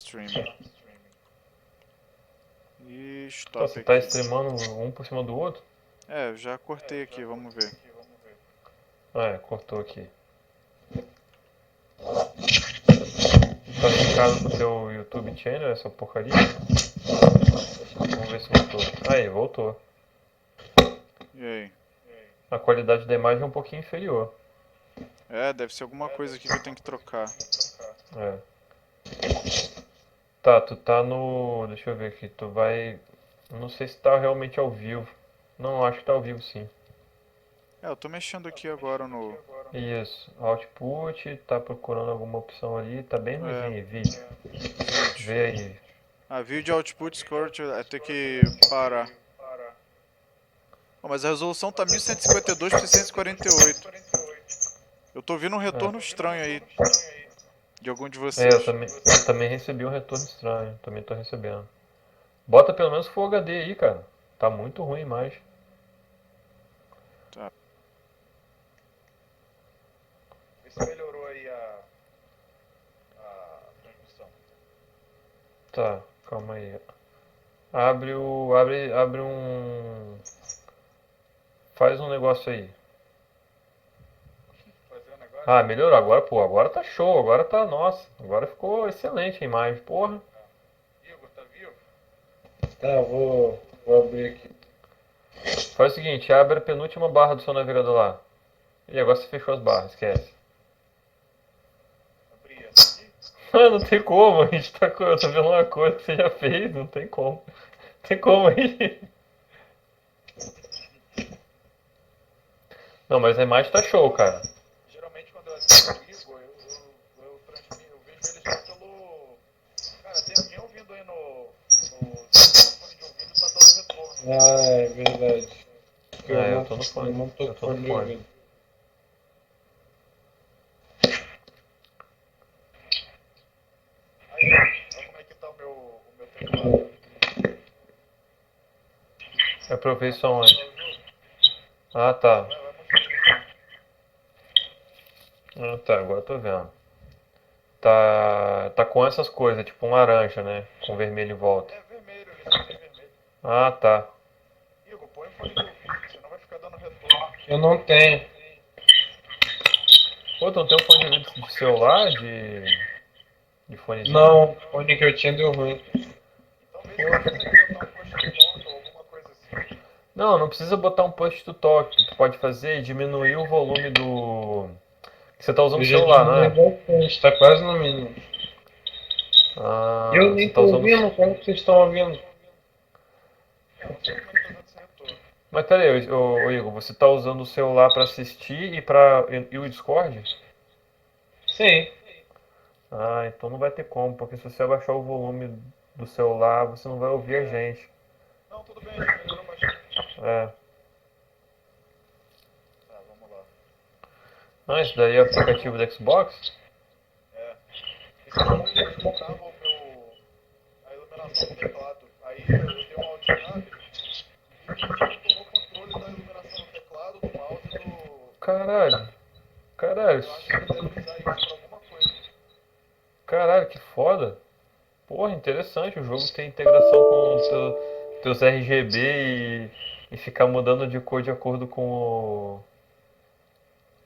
streaming. E Tá, stop você tá aqui. streamando um por cima do outro? É, eu já cortei aqui, vamos ver. Ah, é, cortou aqui. Tá ficado com o teu YouTube channel, essa porcaria? Vamos ver se voltou. Aí, voltou. E aí? A qualidade da imagem é um pouquinho inferior. É, deve ser alguma coisa aqui que eu tenho que trocar. É. Tá, tu tá no. Deixa eu ver aqui. Tu vai. Não sei se tá realmente ao vivo. Não, acho que tá ao vivo sim. É, eu tô mexendo aqui agora no... Isso. Output, tá procurando alguma opção ali. Tá bem É, ruimzinho aí, vídeo. vídeo. Vê aí. Ah, vídeo output score, é ter que parar. Oh, mas a resolução tá 1152 por 648. Eu tô ouvindo um retorno estranho aí de algum de É, vocês. eu também recebi um retorno estranho. Também tô recebendo. Bota pelo menos Full HD aí, cara. Tá muito ruim a imagem. Tá. Vê se melhorou aí a transmissão. Tá, calma aí. Abre um. Faz um negócio aí. Fazendo agora? Ah, melhorou. Agora, pô, agora tá show. Agora tá, nossa. Agora ficou excelente a imagem, porra. Igor, tá vivo? Tá, vou abrir aqui. Faz o seguinte, abre a penúltima barra do seu navegador lá. E agora você fechou as barras, esquece. Abri essa aqui? Ah, não tem como, a gente tá, eu tô vendo uma coisa que você já fez, não tem como. Não tem como aí. Não, mas a imagem tá show, cara. Geralmente quando eu assisto o Igor, eu transmito, eu vejo ele já pelo. Cara, tem alguém ouvindo aí no telefone de ouvido, tá dando retorno. Ah, é verdade. Porque É, eu tô no eu fone. não tô Eu tô com no fone de fone. ouvido. Aí, olha como é que tá o meu teclado. É pra eu ver Vai isso começar aonde? o jogo? Ah, tá. Vai mostrar. Ah, tá, agora eu tô vendo. Tá com essas coisas, tipo um laranja, né? Com vermelho em volta. É vermelho, ele só tem vermelho. Ah, tá. Igor, põe o fone de ouvido, senão vai ficar dando retorno. Eu não tenho. Pô, tu não tem um fone de ouvido de celular? De fonezinho? Não, o fone que eu tinha deu ruim. Então vê se você consegue botar um push to talk ou alguma coisa assim. Não, não precisa botar um push to talk. O que tu pode fazer é diminuir o volume do. Que você tá usando o Eu já celular, não diminuí é? bastante, tá quase no mínimo. Eu Ah, você nem tá tô usando. ouvindo, como que vocês estão ouvindo? Eu não sei como é que tá dando esse retorno. Mas peraí, ô Igor, você tá usando o celular pra assistir e o Discord? Sim. Ah, então não vai ter como, porque se você abaixar o volume do celular, você não vai ouvir a gente. Não, tudo bem, já melhorou bastante. É. Tá, vamos lá. Ah, isso daí é o aplicativo do Xbox? É. Esse barulho ele trava a iluminação do teclado. Aí eu dei um alt tab e fingiu que tomou controle da iluminação do teclado, do mouse e do. Caralho. Caralho. Eu acho que ele deve usar isso pra alguma coisa. Caralho, que foda. Porra, interessante. O jogo tem integração com os teus RGB e ficar mudando de cor de acordo com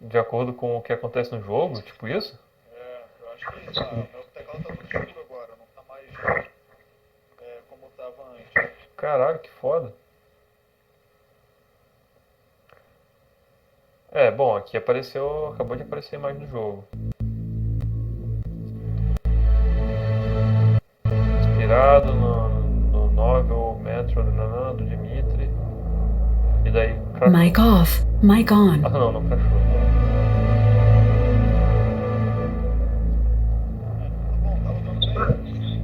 o que acontece no jogo, tipo isso? É, eu acho que é isso. Ah, meu teclado tá todo escuro agora, não tá mais como tava antes. Caralho, que foda. É, bom, aqui apareceu, acabou de aparecer a imagem do jogo. Inspirado no novel Metro do Dimitri. E daí crashou. Mic off, mic on. Ah, não, não crashou. Tá bom, tá rodando bem?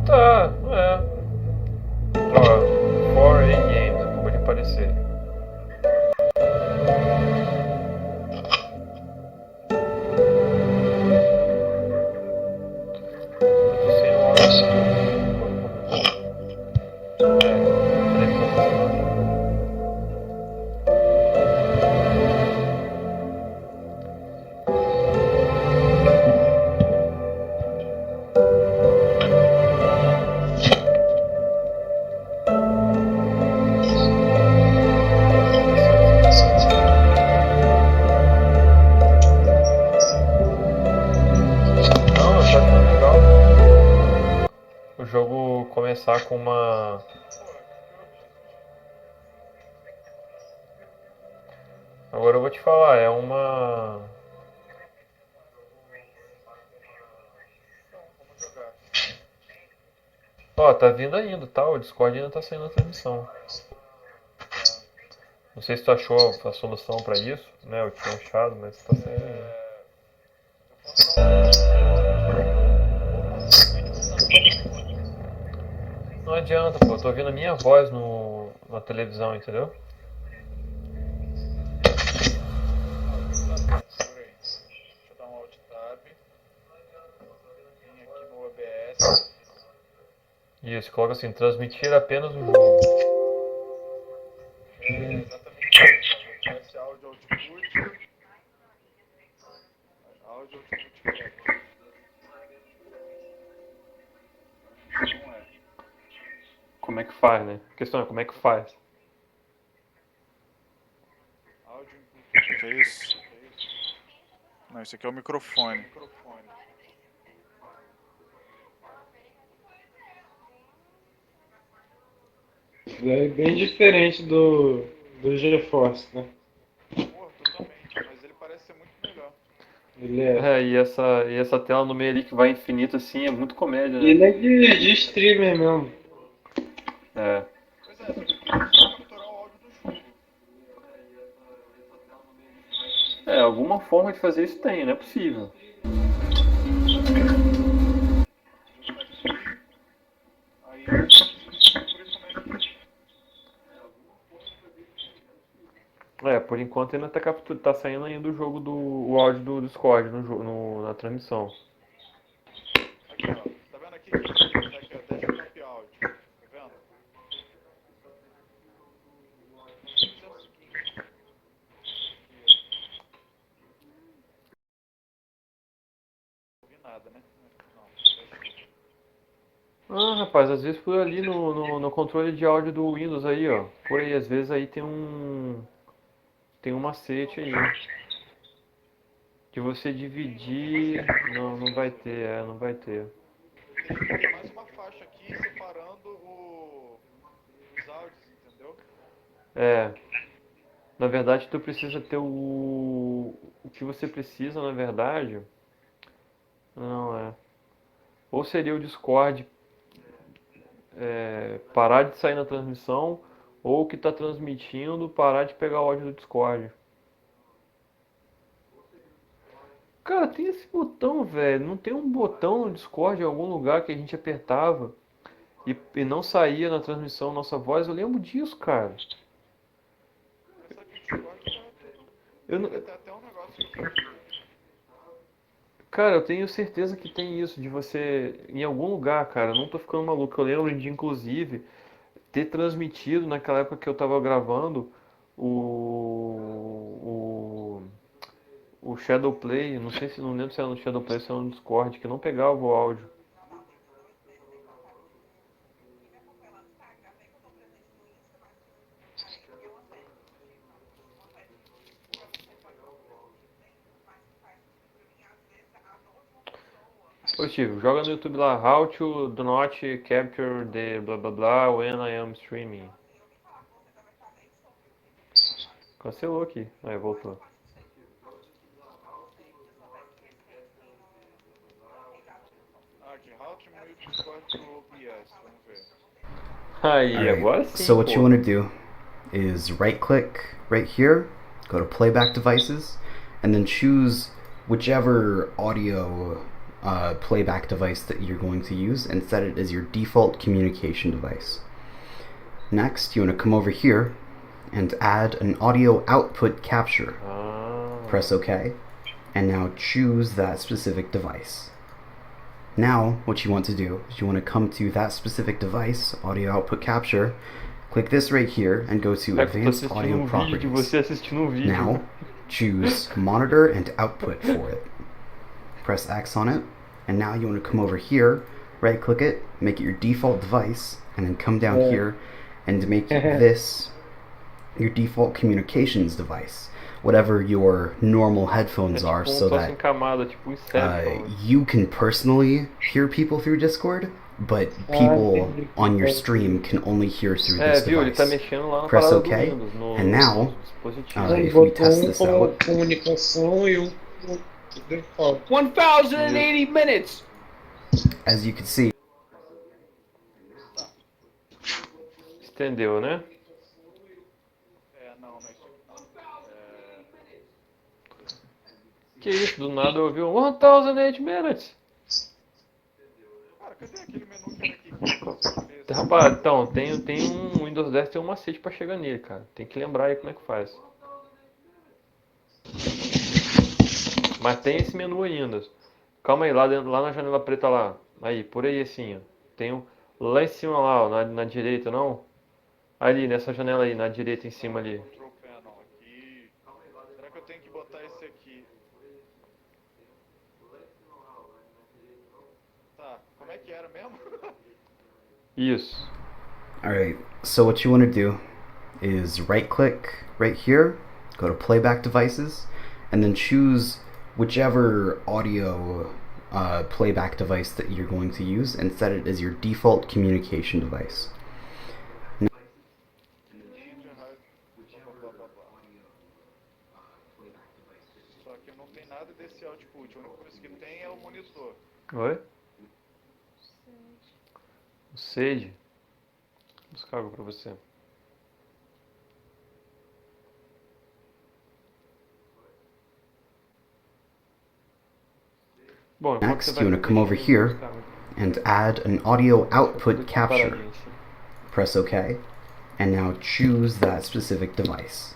Tá, é. Ó, 4A Games, acabou de aparecer. Eu tô sem o áudio. É, televisão funcionando. jogo começar com uma... Agora eu vou te falar, é uma... Vamos jogar. Ó, tá vindo ainda, tá? O Discord ainda tá saindo a transmissão. Não sei se tu achou a solução pra isso, né? Eu tinha achado, mas tá saindo ainda. Não adianta, pô, eu tô ouvindo a minha voz na televisão, entendeu? Segura aí. Deixa eu dar um alt tab. Vim aqui no OBS. Isso, coloca assim, transmitir apenas o jogo. É exatamente isso. Vou tirar esse áudio output. Áudio output back. Não é. Como é que faz, né? A questão é como é que faz. Áudio input. Que é isso? Não, esse aqui é o microfone. Microfone. Isso daí é bem diferente do GeForce, né? Porra, totalmente. Mas ele parece ser muito melhor. Ele é. E essa tela no meio ali que vai infinito assim é muito comédia, E né? ele é de streamer mesmo. É. Pois é, só que aqui é só capturar o áudio do jogo. É, alguma forma de fazer isso tem, não é possível. Aí por isso como é que É, por enquanto ainda tá saindo ainda o jogo o áudio do Discord na transmissão. aqui, ó. Tá vendo aqui? Tá aqui, ó. Desktop áudio. Tá vendo? Vamos fazer o seguinte. Não ouvi nada, né? Não. Ah, rapaz, às vezes por ali no controle de áudio do Windows aí, ó. Por aí, às vezes aí tem um macete aí. De você dividir. Não vai ter, não vai ter. Teria que ter mais uma faixa aqui separando os áudios, entendeu? É. Na verdade, tu precisa ter o que você precisa, na verdade. Não é. Ou seria o Discord parar de sair na transmissão, ou o que está transmitindo parar de pegar o áudio do Discord. Cara, tem esse botão, velho. Não tem um botão no Discord em algum lugar que a gente apertava e não saía na transmissão nossa voz? Eu lembro disso, cara. Essa aqui do Discord tá tudo. Eu não- Deve ter até um negócio aqui. Cara, eu tenho certeza que tem isso, de você, em algum lugar, cara, eu não tô ficando maluco. Eu lembro de, inclusive, ter transmitido naquela época que eu tava gravando o, o Shadowplay, não sei se não lembro se era no Shadowplay ou se era no Discord, que não pegava o áudio. Ô Steve, joga no YouTube lá, How to do not capture the blah blah blah when I am streaming. Cancelou aqui. Aí, voltou. Ah, aqui, how to mute Discord to OBS. Vamos ver. Aí, agora Alright, sim, so what pô. you want to do is right click right here, go to playback devices, and then choose whichever audio playback device that you're going to use and set it as your default communication device. Next, you want to come over here and add an audio output capture. Press OK, and now choose that specific device. Now, what you want to do is you want to come to that specific device, audio output capture, click this right here and go to É que eu tô advanced assistindo audio um vídeo de properties. você assistindo um vídeo. Now, choose monitor and output for it. Press X on it, and now you want to come over here, right click it, make it your default device, and then come down here and make this your default communications device, whatever your normal headphones are, so troço that encamado, tipo um Inception. you can personally hear people through Discord, but people entendi. on your stream can only hear through this Viu? Ele tá device. mexendo lá na Press parada do OK, Windows, and now, nos dispositivos. Ele if we botou test um this como out, comunicação e um como default. 1080 minutes! as you can see, Estendeu, né? Não é isso aqui não. Que isso, do nada eu ouvi 1008 minutes. Cara, cadê aquele menu que era aqui que você escolhesse? Rapaz, então, tem um Windows 10 tem um macete pra chegar nele, cara. Tem que lembrar aí como é que faz. Mas tem esse menu ainda. Calma aí, lá, dentro, lá na janela preta lá. Aí, por aí assim, ó. Tem um lá em cima lá, ó, na direita, não? Ali, nessa janela aí, na direita em cima ali. Control Panel aqui. Será que eu tenho que botar esse aqui? Tá, como é que era mesmo? Isso. alright, so what you want to do is right click right here, go to playback devices, and then choose whichever audio playback device that you're going to use and set it as your default communication device. Só que não tem nada desse output. A única coisa que tem é o monitor. Oi? O Sage. Vou buscar algo pra você. Bom, enquanto Next, você you vai want to come over mexendo, eu vou here buscar. and add an audio output Tudo aqui capture. paradinho, assim. Press OK, and now choose that specific device.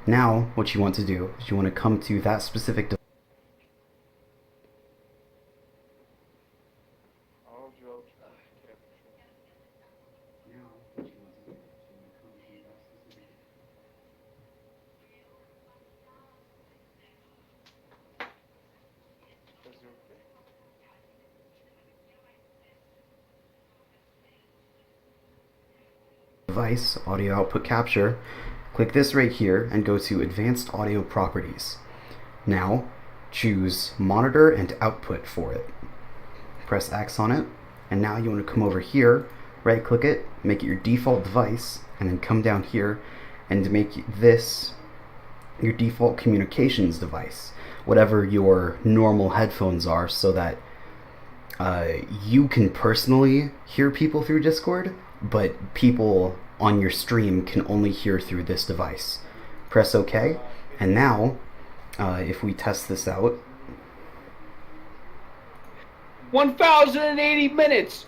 Now, what you want to do is you want to come to that specific device. Áudio, áudio. Fazer o quê? Device, audio output capture, click this right here and go to advanced audio properties. Now choose monitor and output for it. Press X on it, and now you want to come over here, right click it, make it your default device, and then come down here and make this your default communications device, whatever your normal headphones are, so that you can personally hear people through Discord, but people on your stream can only hear through this device. Press OK, and now if we test this out, 1080 minutes!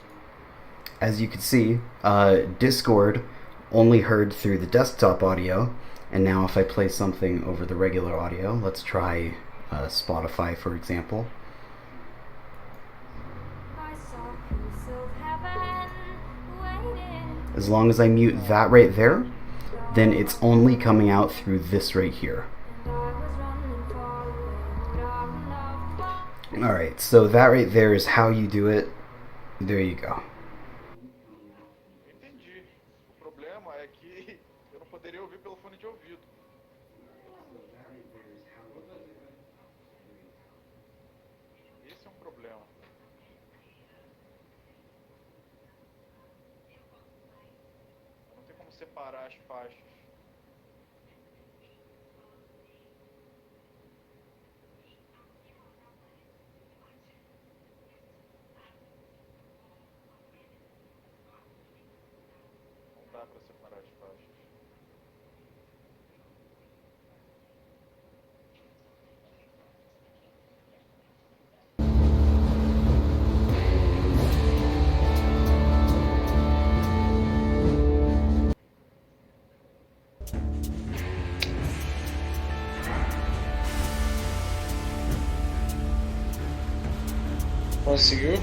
as you can see, Discord only heard through the desktop audio, and now if I play something over the regular audio, let's try Spotify for example. As long as I mute that right there, then it's only coming out through this right here. Alright, so that right there is how you do it. There you go. Entendi. O problema é que eu não poderia ouvir pelo fone de ouvido. Esse é um problema. Não tem como separar as faixas. Não dá pra separar as faixas. Conseguiu?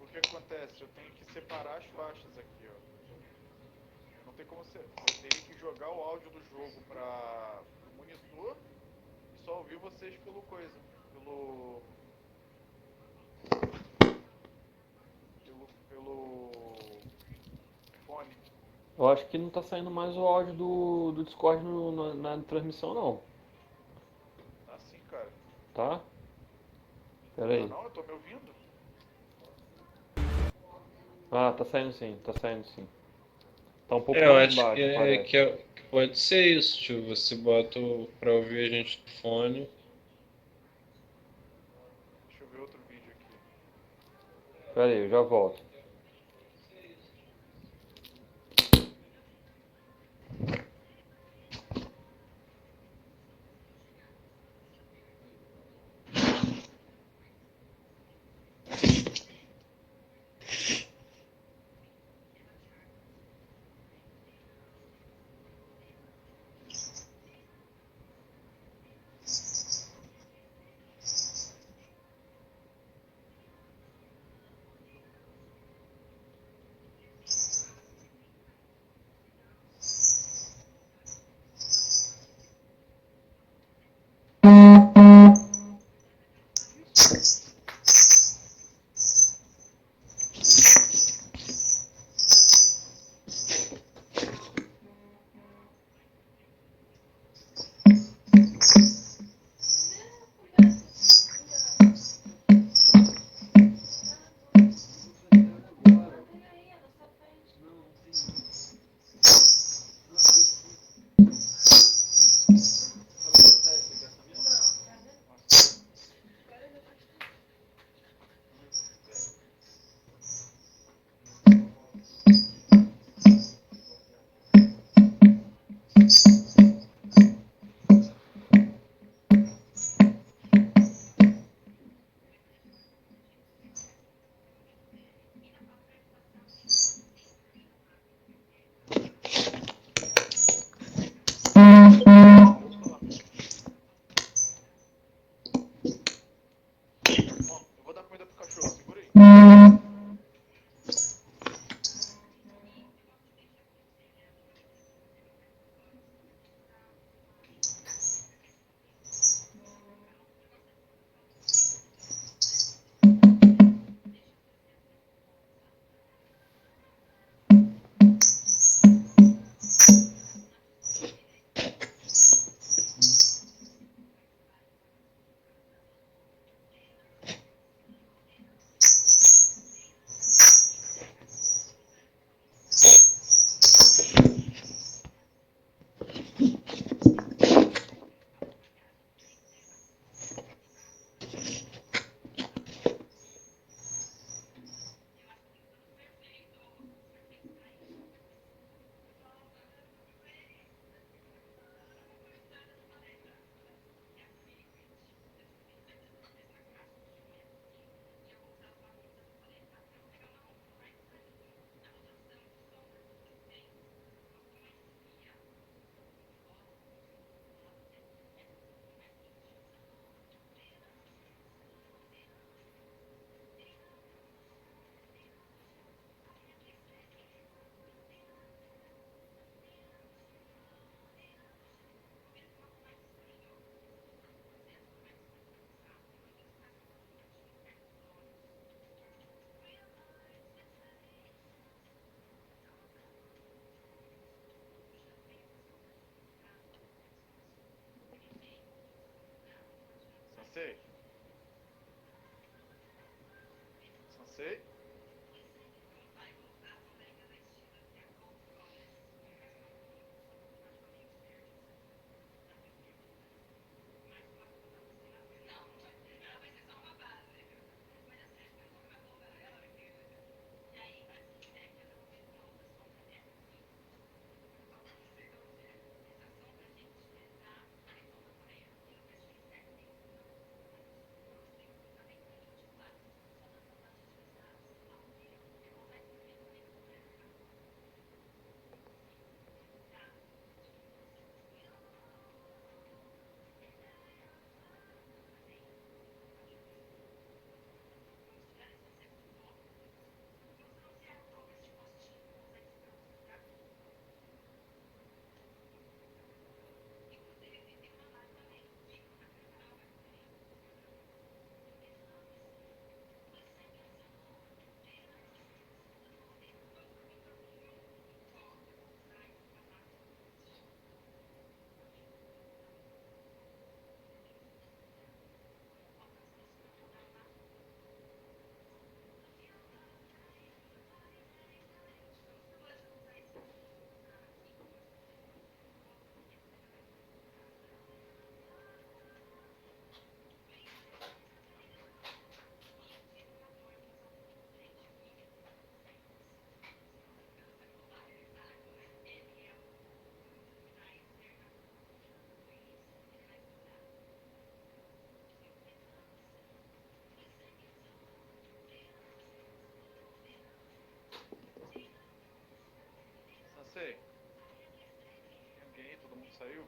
O que acontece? Eu tenho que separar as faixas aqui, ó. Não tem como ser. Eu teria que jogar o áudio do jogo para o monitor e só ouvir vocês pelo coisa. Pelo fone. Eu acho que não tá saindo mais o áudio do Discord na transmissão, não. Tá sim, cara. Tá? Pera Tá aí. não? Eu tô me ouvindo? Ah, tá saindo sim, tá saindo sim. Tá um pouco Eu mais acho baixo, parece. que pode ser isso, tio. Você bota pra ouvir a gente no fone. Deixa eu ver outro vídeo aqui. Pera aí, eu já volto. Bom, eu vou dar comida pro cachorro, segura aí. Sensei? Sensei? sei. Tem alguém aí? Todo mundo saiu?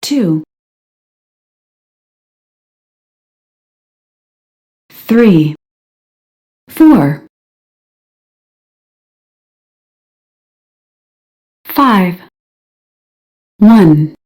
2, 3, 4, 5, 1.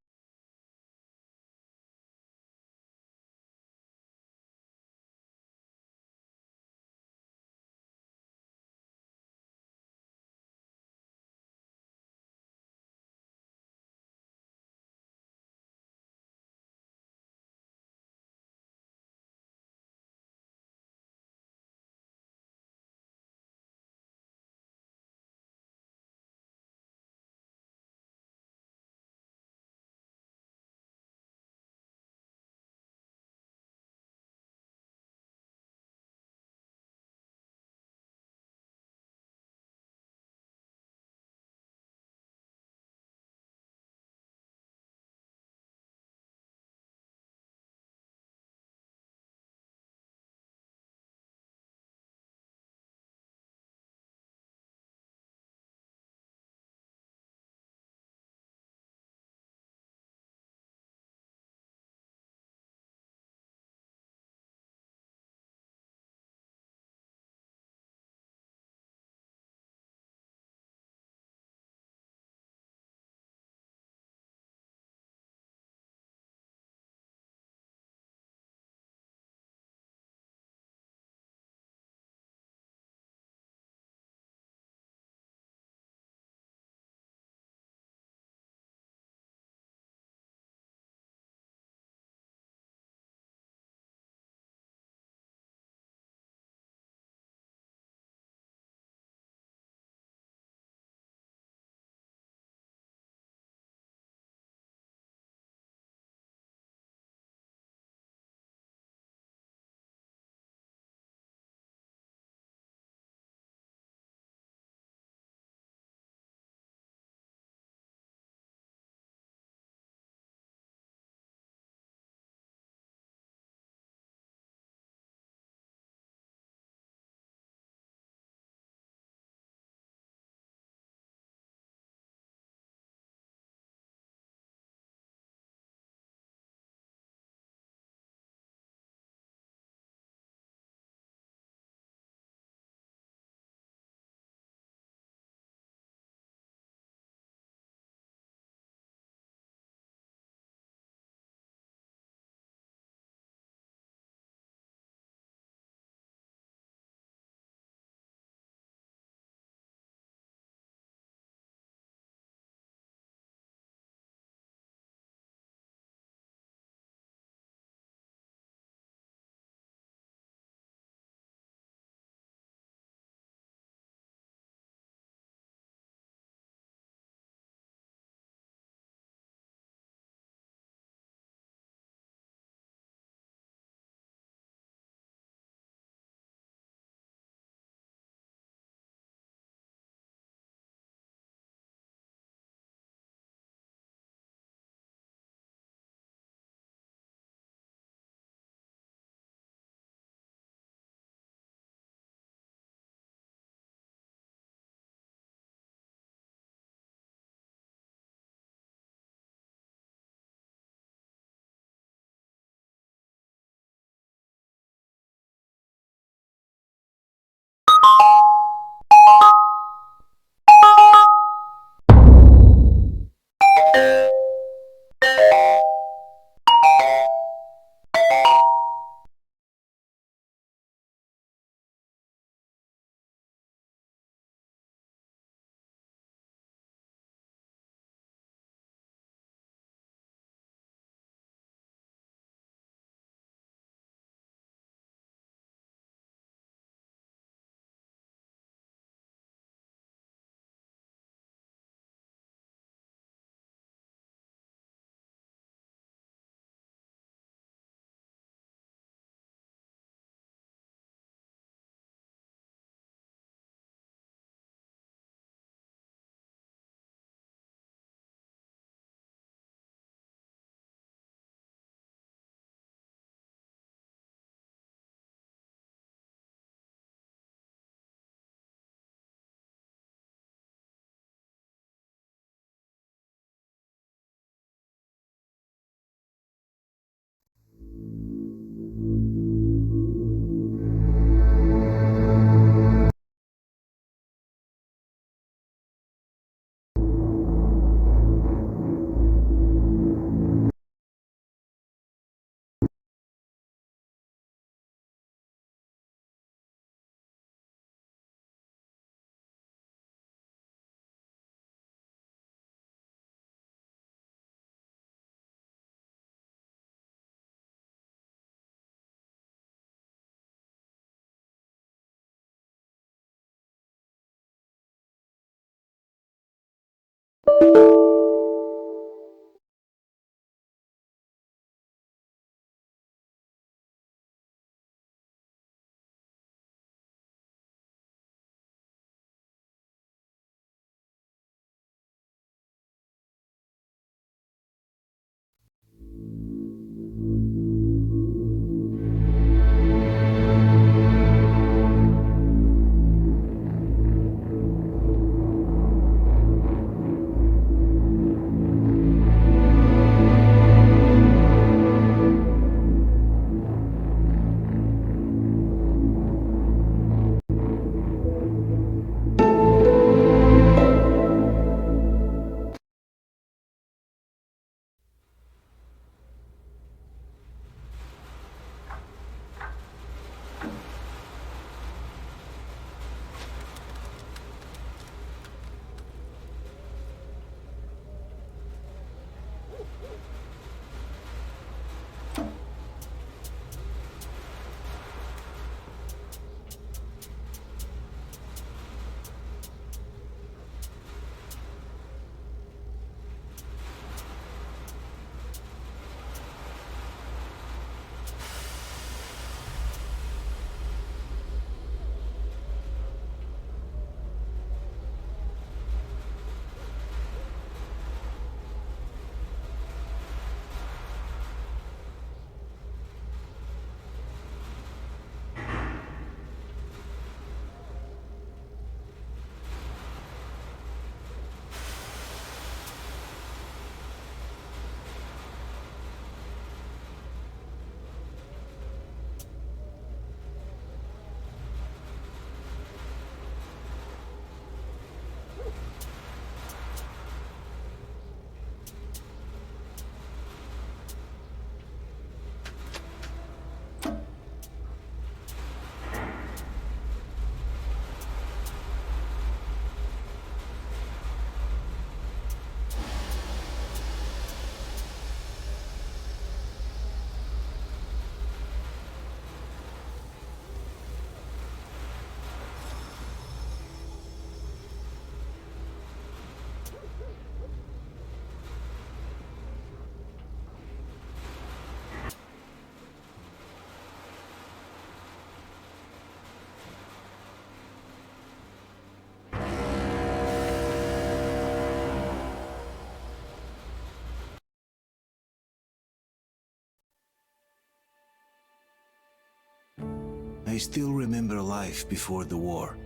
I still remember life before the war.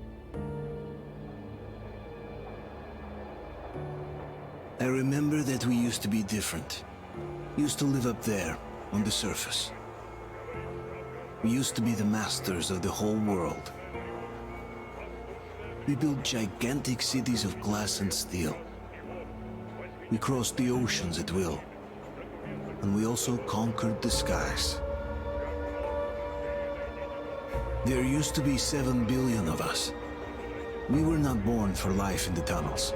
I remember that we used to be different. Used to live up there, on the surface. We used to be the masters of the whole world. We built gigantic cities of glass and steel. We crossed the oceans at will. And we also conquered the skies. There used to be 7 billion of us. We were not born for life in the tunnels.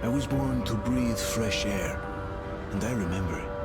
I was born to breathe fresh air, and I remember it.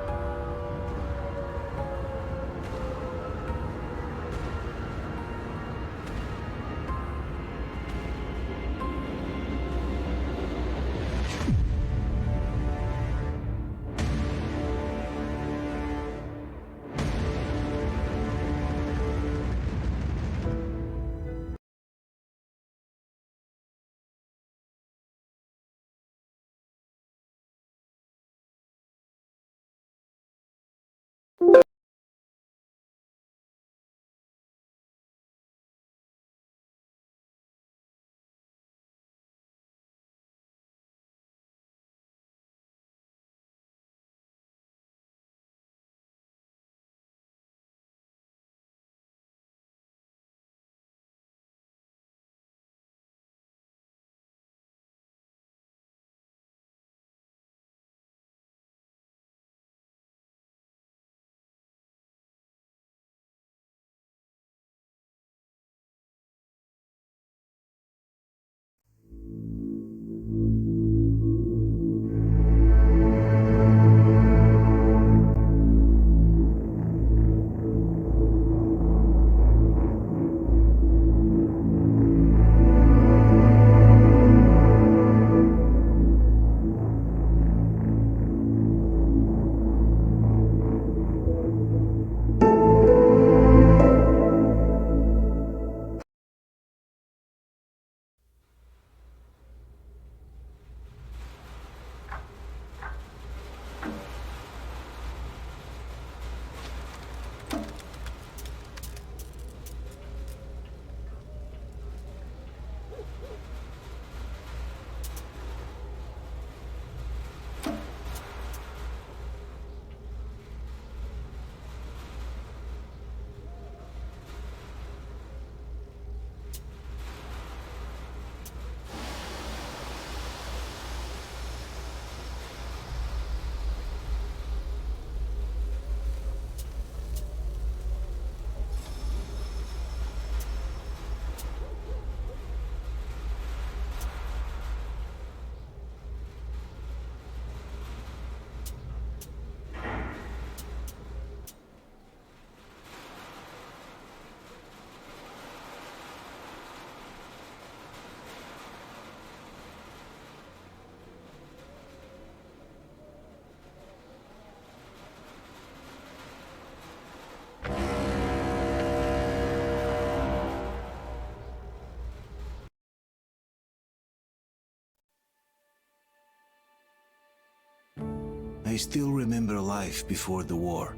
I still remember life before the war.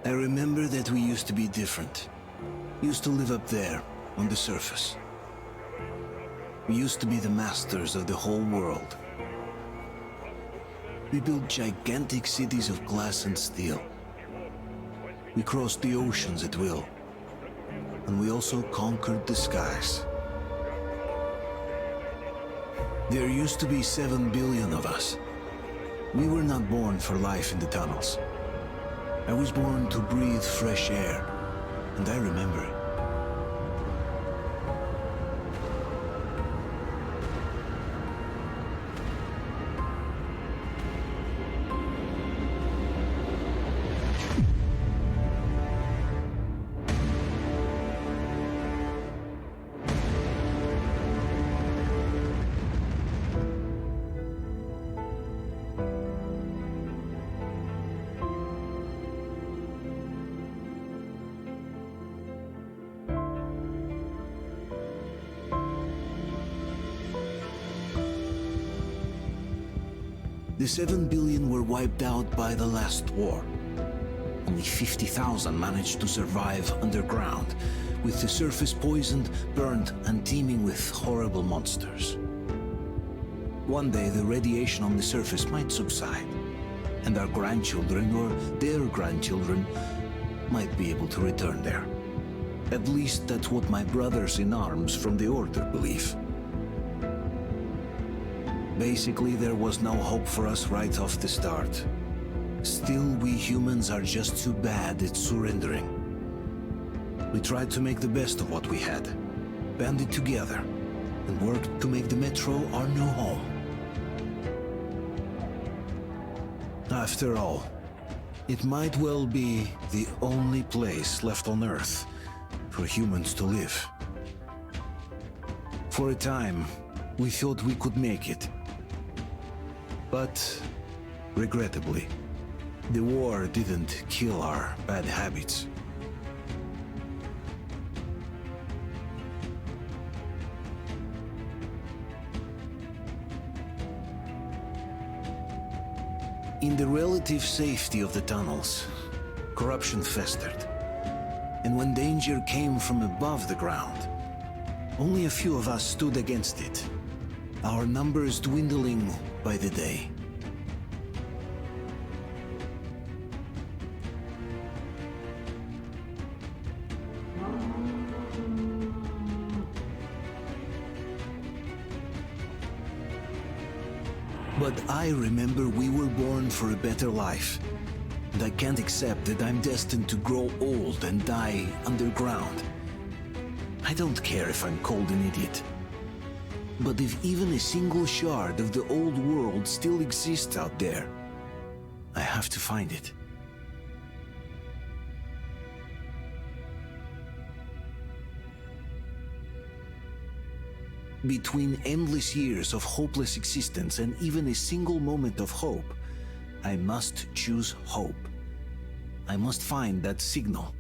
I remember that we used to be different. Used to live up there, on the surface. We used to be the masters of the whole world. We built gigantic cities of glass and steel. We crossed the oceans at will. And we also conquered the skies. There used to be 7 billion of us. We were not born for life in the tunnels. I was born to breathe fresh air, and I remember it. The 7 billion were wiped out by the last war. Only 50,000 managed to survive underground, with the surface poisoned, burned, and teeming with horrible monsters. One day the radiation on the surface might subside, and our grandchildren or their grandchildren might be able to return there. At least that's what my brothers in arms from the Order believe. Basically, there was no hope for us right off the start. Still, we humans are just too bad at surrendering. We tried to make the best of what we had, banded together, and worked to make the Metro our new home. After all, it might well be the only place left on Earth for humans to live. For a time, we thought we could make it. But, regrettably, the war didn't kill our bad habits. In the relative safety of the tunnels, corruption festered. And when danger came from above the ground, only a few of us stood against it, our numbers dwindling by the day. But I remember we were born for a better life. And I can't accept that I'm destined to grow old and die underground. I don't care if I'm called an idiot. But if even a single shard of the old world still exists out there, I have to find it. Between endless years of hopeless existence and even a single moment of hope, I must choose hope. I must find that signal.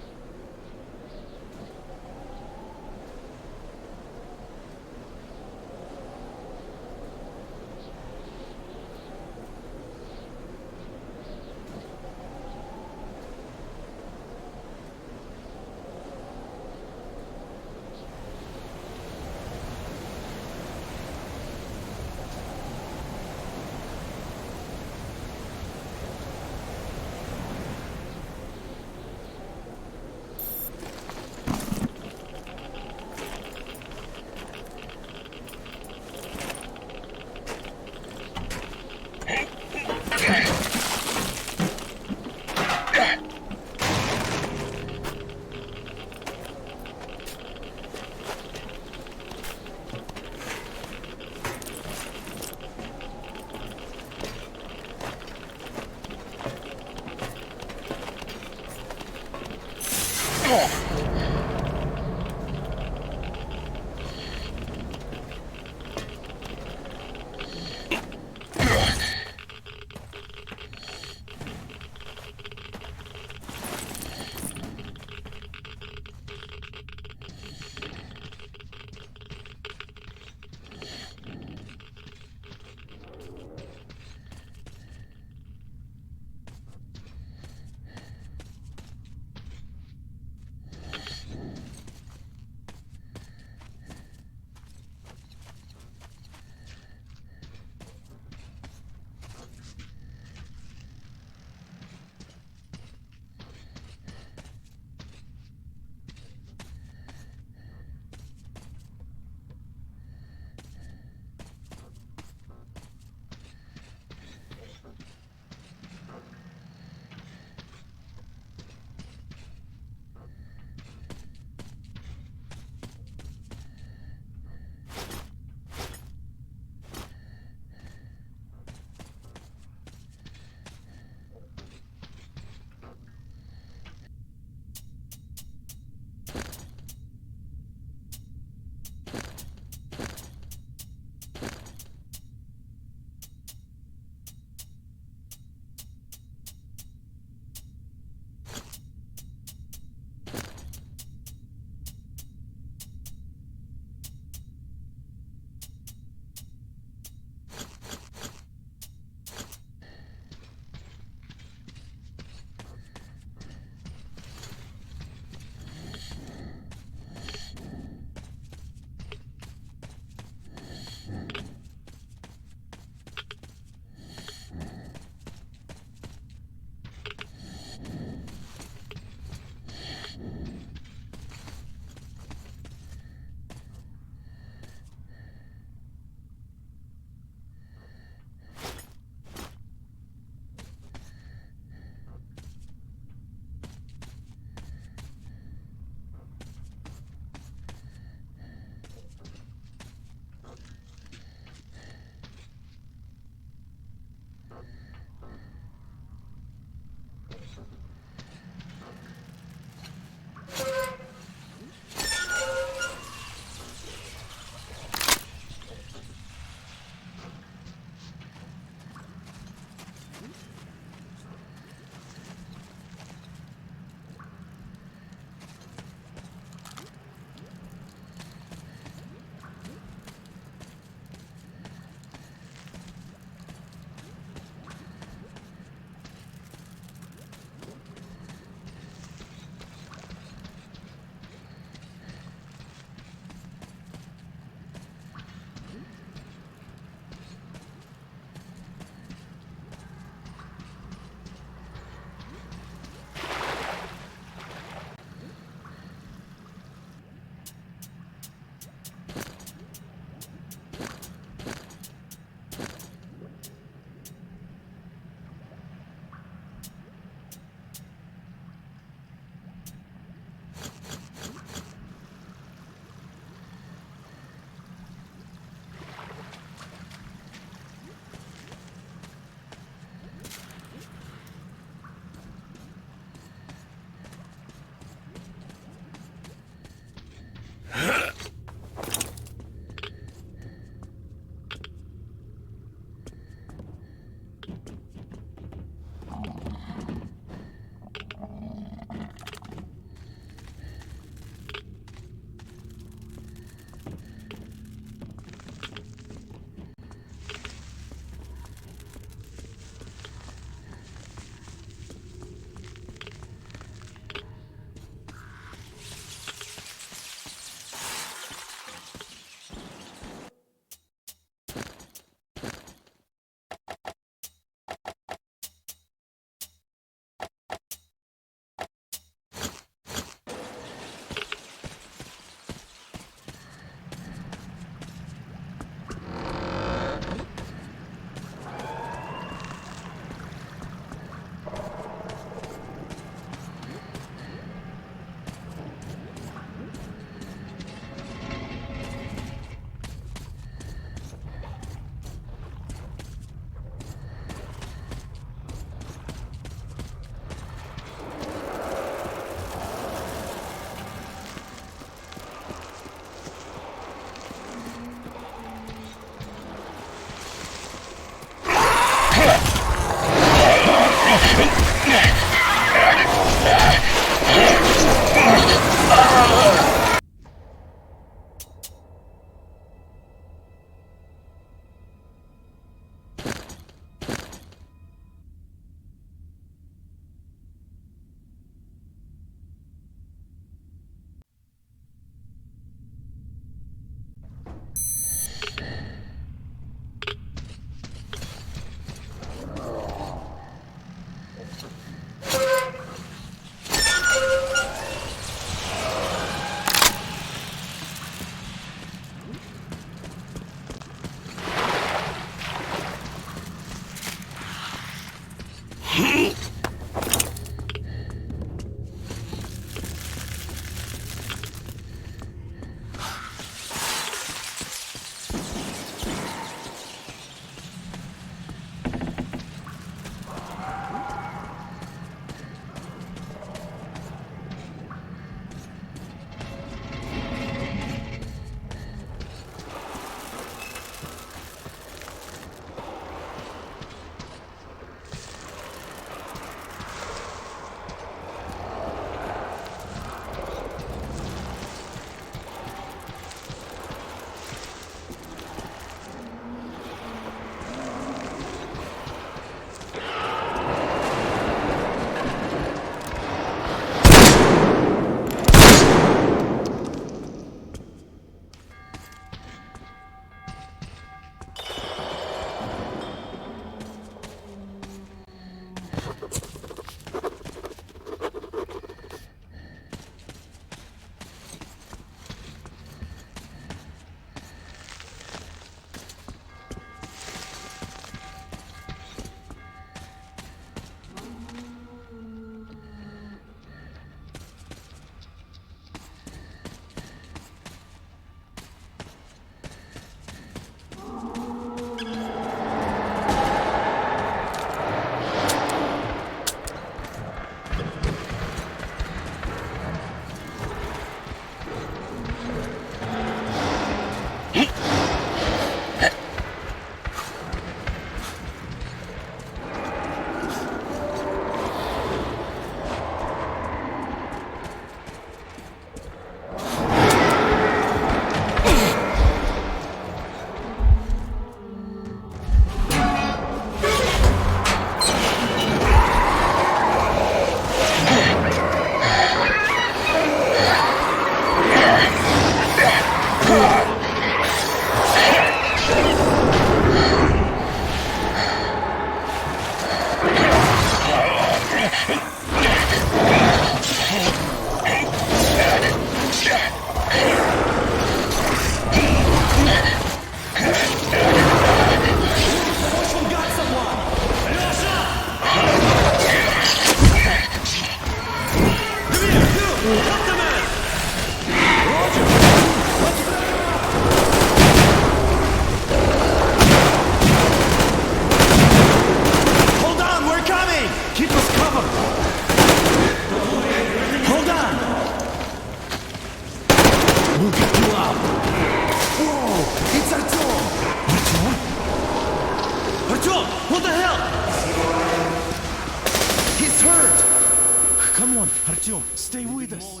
Артем, stay with us.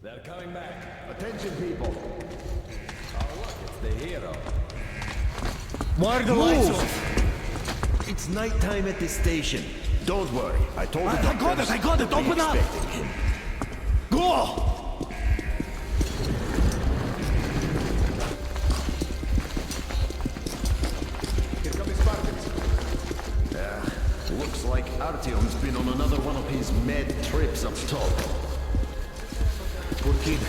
They're coming back. Attention, people. Oh, look, it's the hero. Why are the lights off? It's nighttime at the station. Don't worry. I told the I got it, I got it. to be Open up. expecting him. Go! Here come his Spartans. Looks like Artyom's been on another one of his mad trips up top. Poor kid.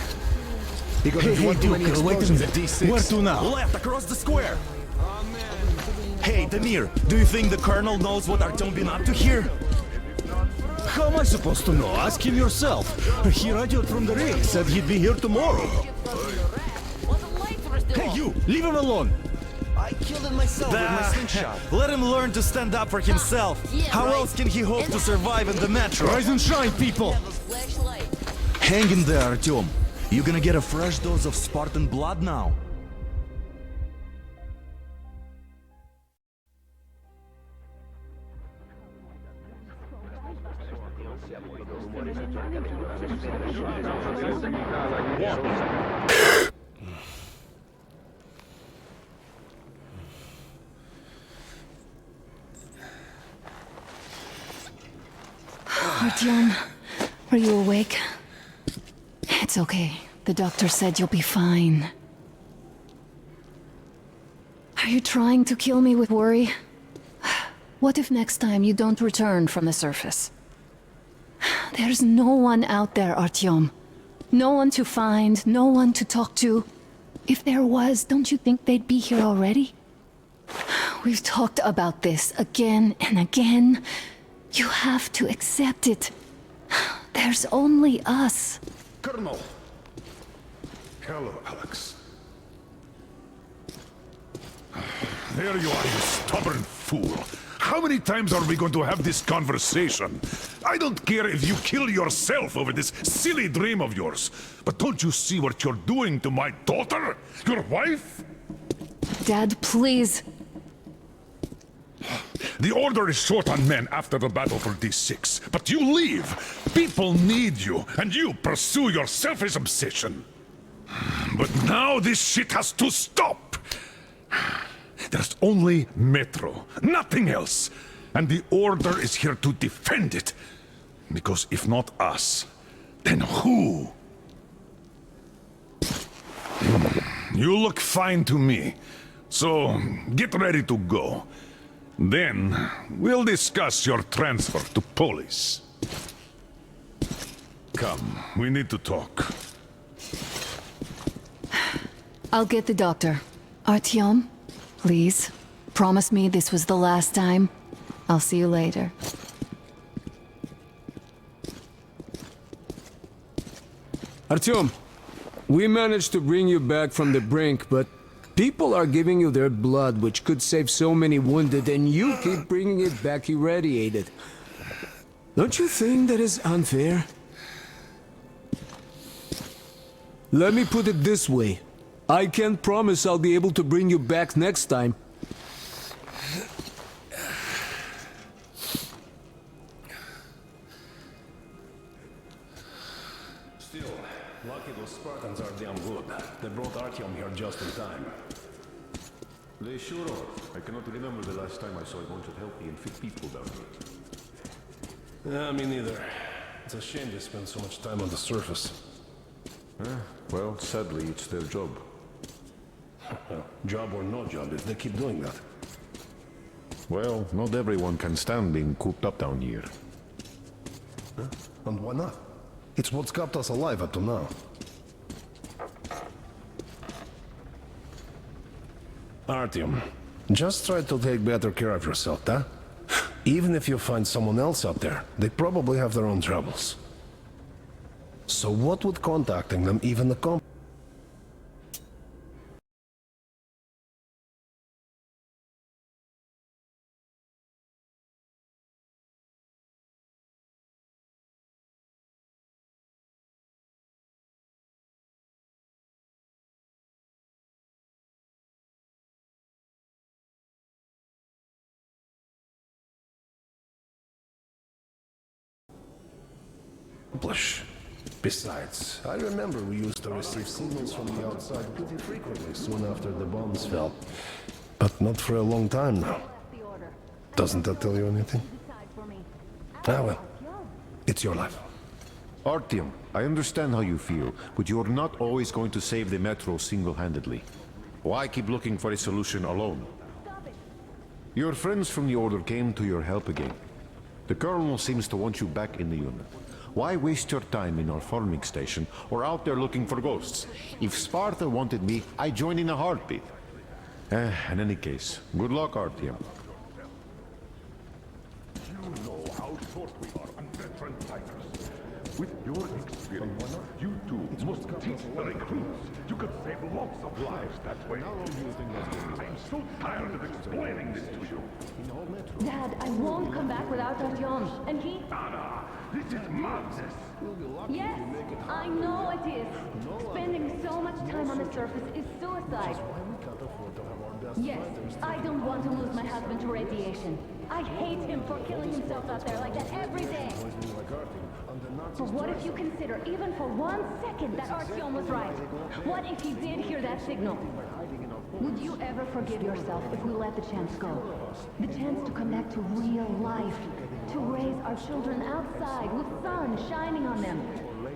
He got Hey, one too many Duke, wait a explosions minute. at D6. Where to now? Left, across the square. Hey, Damir, do you think the Colonel knows what Artyom been up to here? How am I supposed to know? Ask him yourself. He radioed from the rig, said he'd be here tomorrow. Hey, you! Leave him alone! I killed it myself with my slingshot. Let him learn to stand up for himself. How else can he hope to survive in the metro? Rise and shine, people! Hang in there, Artyom. You gonna get a fresh dose of Spartan blood now? Artyom, are you awake? It's okay. The doctor said you'll be fine. Are you trying to kill me with worry? What if next time you don't return from the surface? There's no one out there, Artyom. No one to find, no one to talk to. If there was, don't you think they'd be here already? We've talked about this again and again. You have to accept it. There's only us. Colonel! Hello, Alex. There you are, you stubborn fool. How many times are we going to have this conversation? I don't care if you kill yourself over this silly dream of yours, but don't you see what you're doing to my daughter? Your wife? Dad, please. The Order is short on men after the battle for D6, but you leave. People need you, and you pursue your selfish obsession. But now this shit has to stop. There's only Metro, nothing else. And the Order is here to defend it. Because if not us, then who? You look fine to me. So, get ready to go. Then, we'll discuss your transfer to Polis. Come, we need to talk. I'll get the doctor. Artyom, please, promise me this was the last time. I'll see you later. Artyom, we managed to bring you back from the brink, but people are giving you their blood, which could save so many wounded, and you keep bringing it back irradiated. Don't you think that is unfair? Let me put it this way. I can't promise I'll be able to bring you back next time. Still, lucky those Spartans are damn good. They brought Artyom here just in time. They sure are. I cannot remember the last time I saw a bunch of healthy and fit people down here. Me neither. It's a shame they spend so much time on the surface. Well, sadly, it's their job. Job or no job, if they keep doing that. Well, not everyone can stand being cooped up down here. And why not? It's what's kept us alive up to now. Artyom, just try to take better care of yourself, huh? Even if you find someone else out there, they probably have their own troubles. So what would contacting them even accomplish? Besides, I remember we used to receive signals from the outside pretty frequently soon after the bombs fell. But not for a long time now. Doesn't that tell you anything? Ah well, it's your life. Artyom, I understand how you feel, but you're not always going to save the Metro single-handedly. Why keep looking for a solution alone? Your friends from the Order came to your help again. The Colonel seems to want you back in the unit. Why waste your time in our farming station or out there looking for ghosts? If Sparta wanted me, I'd join in a heartbeat. In any case, good luck, Artyom. You know how short we are on veteran fighters. With your experience, you too must teach the recruits. You could save lots of lives that way. I'm so tired of explaining this to you. Dad, I won't come back without Artyom. And he... Anna, this is madness. Yes, I know it is. Spending so much time on the surface is suicide. Yes, I don't want to lose my husband to radiation. I hate him for killing himself out there like that every day. But what if you consider, even for 1 second, that Artyom was right? What if he did hear that signal? Would you ever forgive yourself if we let the chance go? The chance to come back to real life. To raise our children outside with sun shining on them.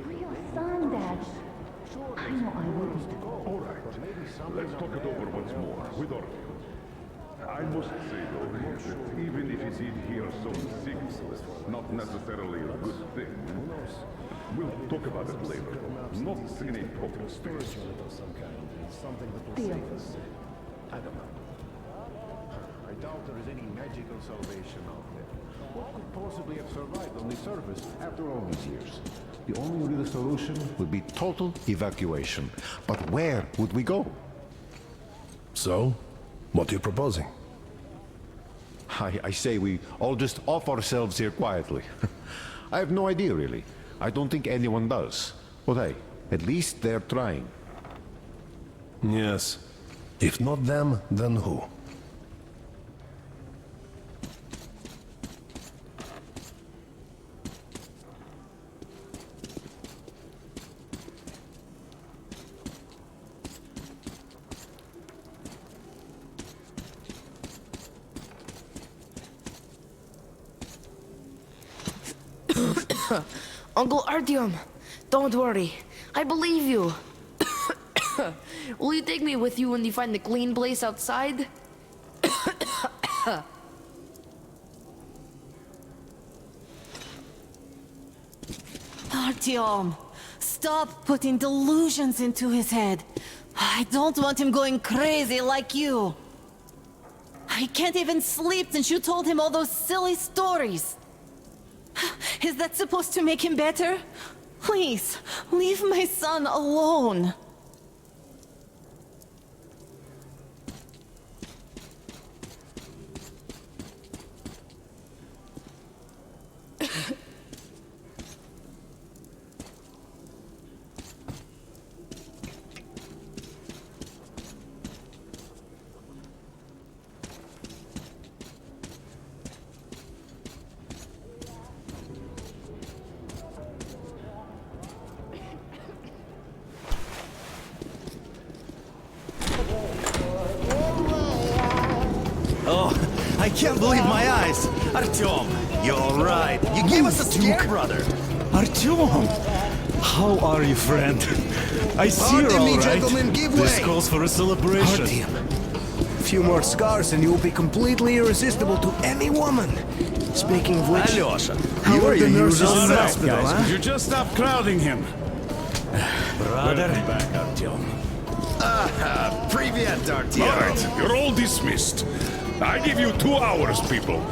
Real sun, Dad. I know I wouldn't. All right. Let's talk it over once more with Orpheus. I must say, though, that even if he did hear some secrets, not necessarily a good thing, we'll talk about it later. Not in a public space. Deal. I don't know. I doubt there is any magical salvation out there. What could possibly have survived on the surface after all these years? The only real solution would be total evacuation. But where would we go? So, what are you proposing? I say we all just off ourselves here quietly. I have no idea, really. I don't think anyone does. But hey, at least they're trying. Yes. If not them, then who? Uncle Artyom, don't worry. I believe you. Will you take me with you when you find the clean place outside? Artyom, stop putting delusions into his head. I don't want him going crazy like you. I can't even sleep since you told him all those silly stories. Is that supposed to make him better? Please, leave my son alone. I can't believe my eyes! Artyom, you're alright. You gave us a scare, brother. Artyom! How are you, friend? I see you're Pardon me, alright. gentlemen, give This way. calls for a celebration. A few more scars and you'll be completely irresistible to any woman. Speaking of which, Alyosha, how are the nurses in All the right, hospital, guys, huh? could you just stop crowding him? brother. Welcome back, Artyom. Привет, Artyom. All right, you're all dismissed. I give you 2 hours, people.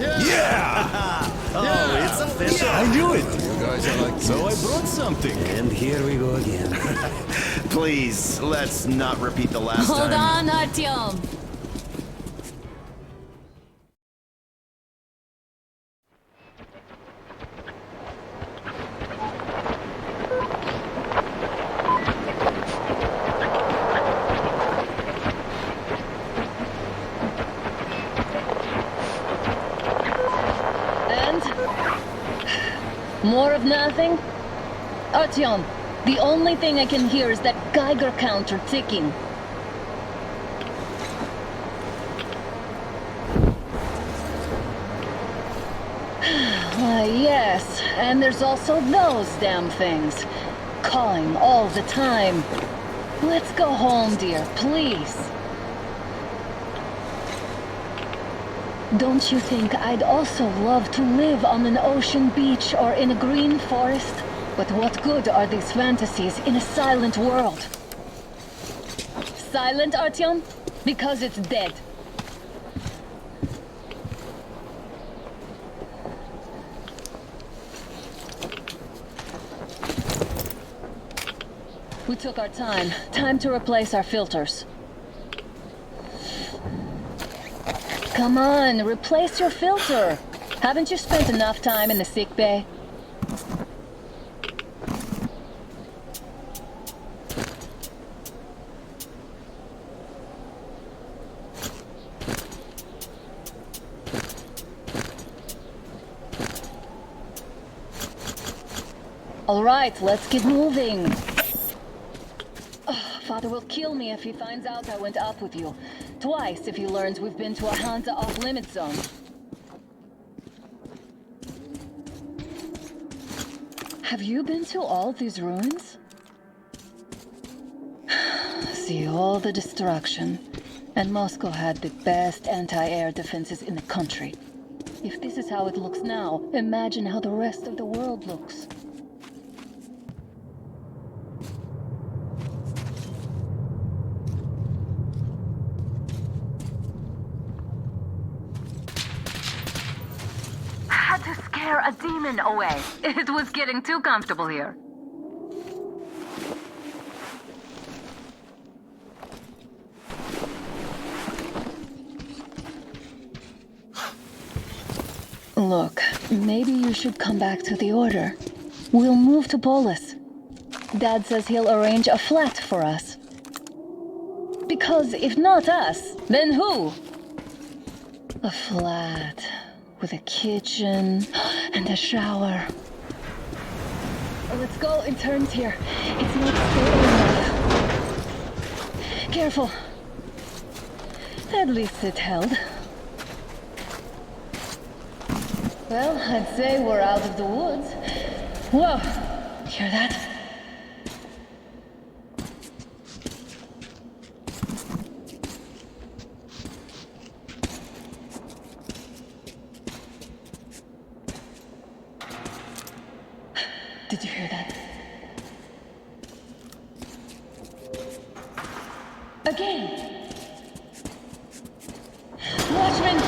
Yeah! Oh, it's official. I knew it. You guys are like So I brought something. And here we go again. Please, let's not repeat the last Hold time. on, Artyom. More of nothing? Artyom, the only thing I can hear is that Geiger counter ticking. Why, yes, and there's also those damn things. Calling all the time. Let's go home, dear, please. Don't you think I'd also love to live on an ocean beach or in a green forest? But what good are these fantasies in a silent world? Silent, Artyom? Because it's dead. We took our time. Time to replace our filters. Come on, replace your filter. Haven't you spent enough time in the sick bay? All right, let's get moving. Father will kill me if he finds out I went up with you. Twice if he learns we've been to a Hansa off-limit zone. Have you been to all these ruins? See all the destruction. And Moscow had the best anti-air defenses in the country. If this is how it looks now, imagine how the rest of the world looks. Had to scare a demon away. It was getting too comfortable here. Look, maybe you should come back to the Order. We'll move to Polis. Dad says he'll arrange a flat for us. Because if not us, then who? A flat with a kitchen and a shower. Let's go in turns here. It's not stable enough. Careful. At least it held. Well, I'd say we're out of the woods. Whoa! Hear that? Did you hear that? Again! Watchmen!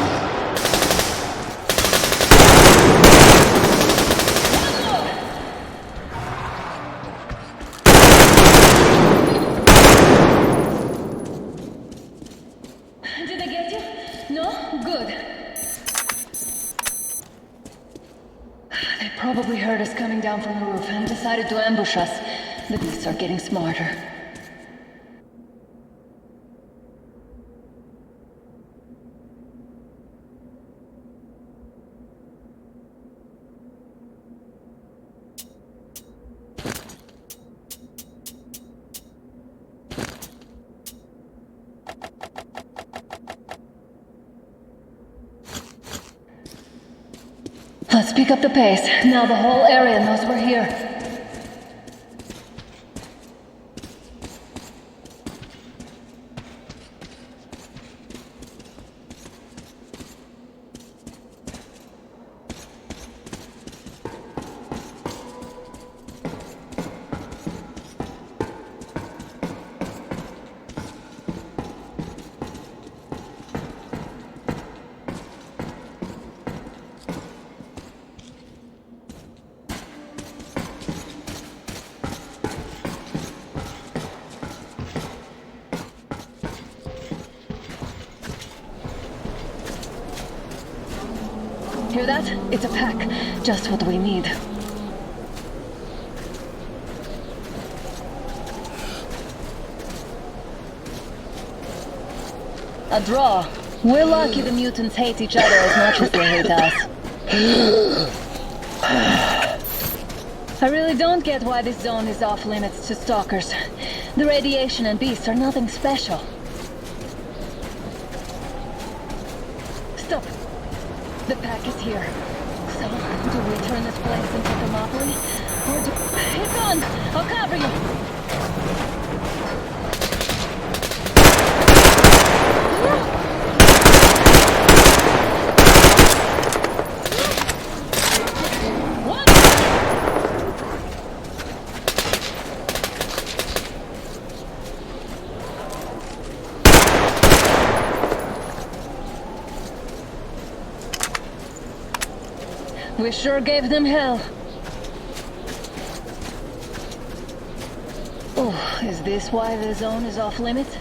Probably heard us coming down from the roof and decided to ambush us. The beasts are getting smarter. Let's pick up the pace. Now the whole area knows we're here. Hear that? It's a pack. Just what we need. A draw. We're lucky the mutants hate each other as much as they hate us. I really don't get why this zone is off limits to stalkers. The radiation and beasts are nothing special. Stop. The pack is here. So, do we turn this place into Thermopylae? Or do... It's on! I'll cover you! We sure gave them hell. Oh, is this why the zone is off limits?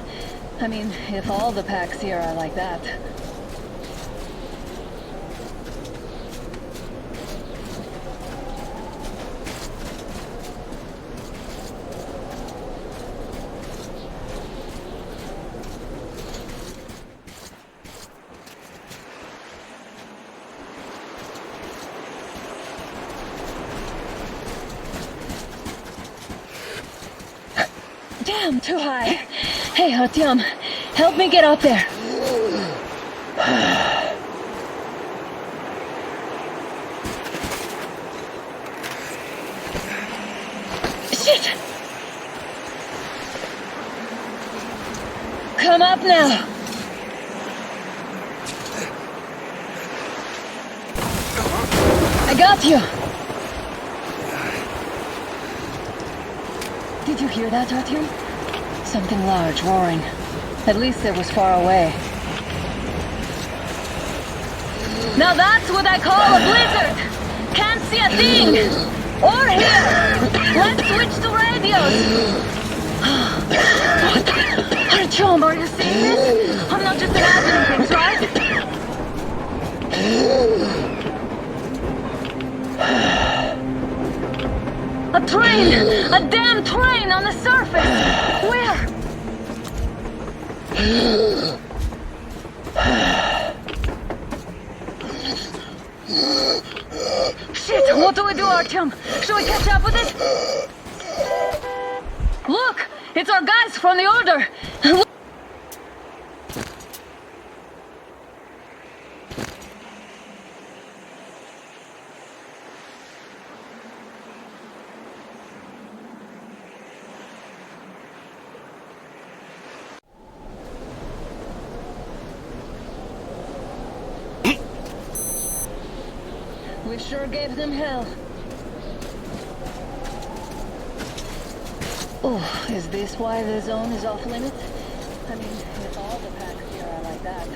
I mean, if all the packs here are like that. Damn, too high. Hey, Artyom, help me get up there. Shit! Come up now. I got you. Did you hear that, Artyom? Something large roaring. At least it was far away. Now that's what I call a blizzard! Can't see a thing! Or hear! Let's switch to radios! Artyom, are you seeing this? I'm not just imagining things, right? A train! A damn train on the surface! Where? Shit! What do we do, Artyom? Should we catch up with it? Look! It's our guys from the Order! We sure gave them hell. Oh, is this why the zone is off limits? I mean, if all the packs here are like that.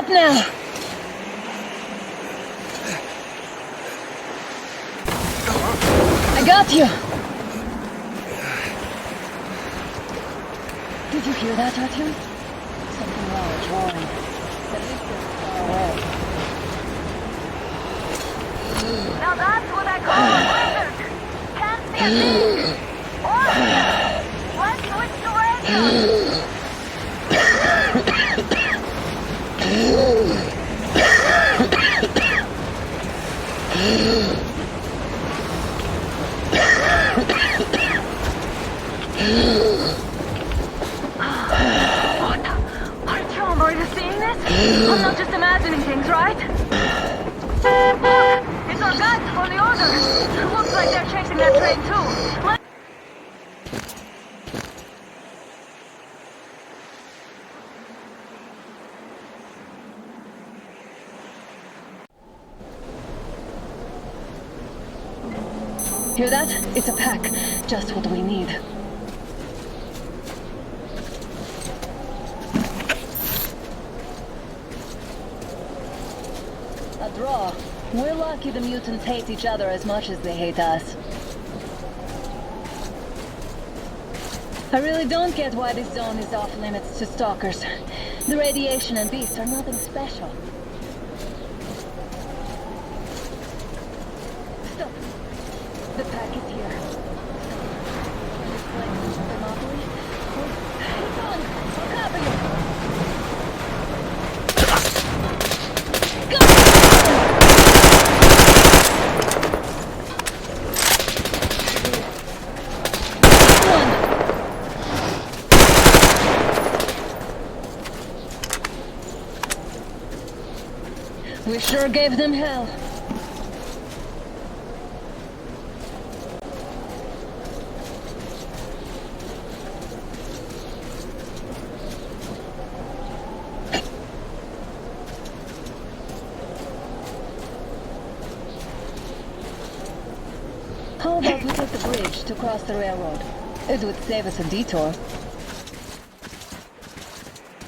up now! I got you! Did you hear that, Artyom? Something large roaring. At least it's far away. Now that's what I call a blizzard! Can't see a thing! Or let's switch to radio! Artyom, are you seeing this? I'm not just imagining things, right? Look! It's our guys for the order! Looks like they're chasing that train too! Hear that? It's a pack. Just what we need. A draw. We're lucky the mutants hate each other as much as they hate us. I really don't get why this zone is off limits to stalkers. The radiation and beasts are nothing special. Stop. The pack is here. This place is Monopoly. It's on! I'll cover you! We sure gave them hell. How about we take the bridge to cross the railroad? It would save us a detour.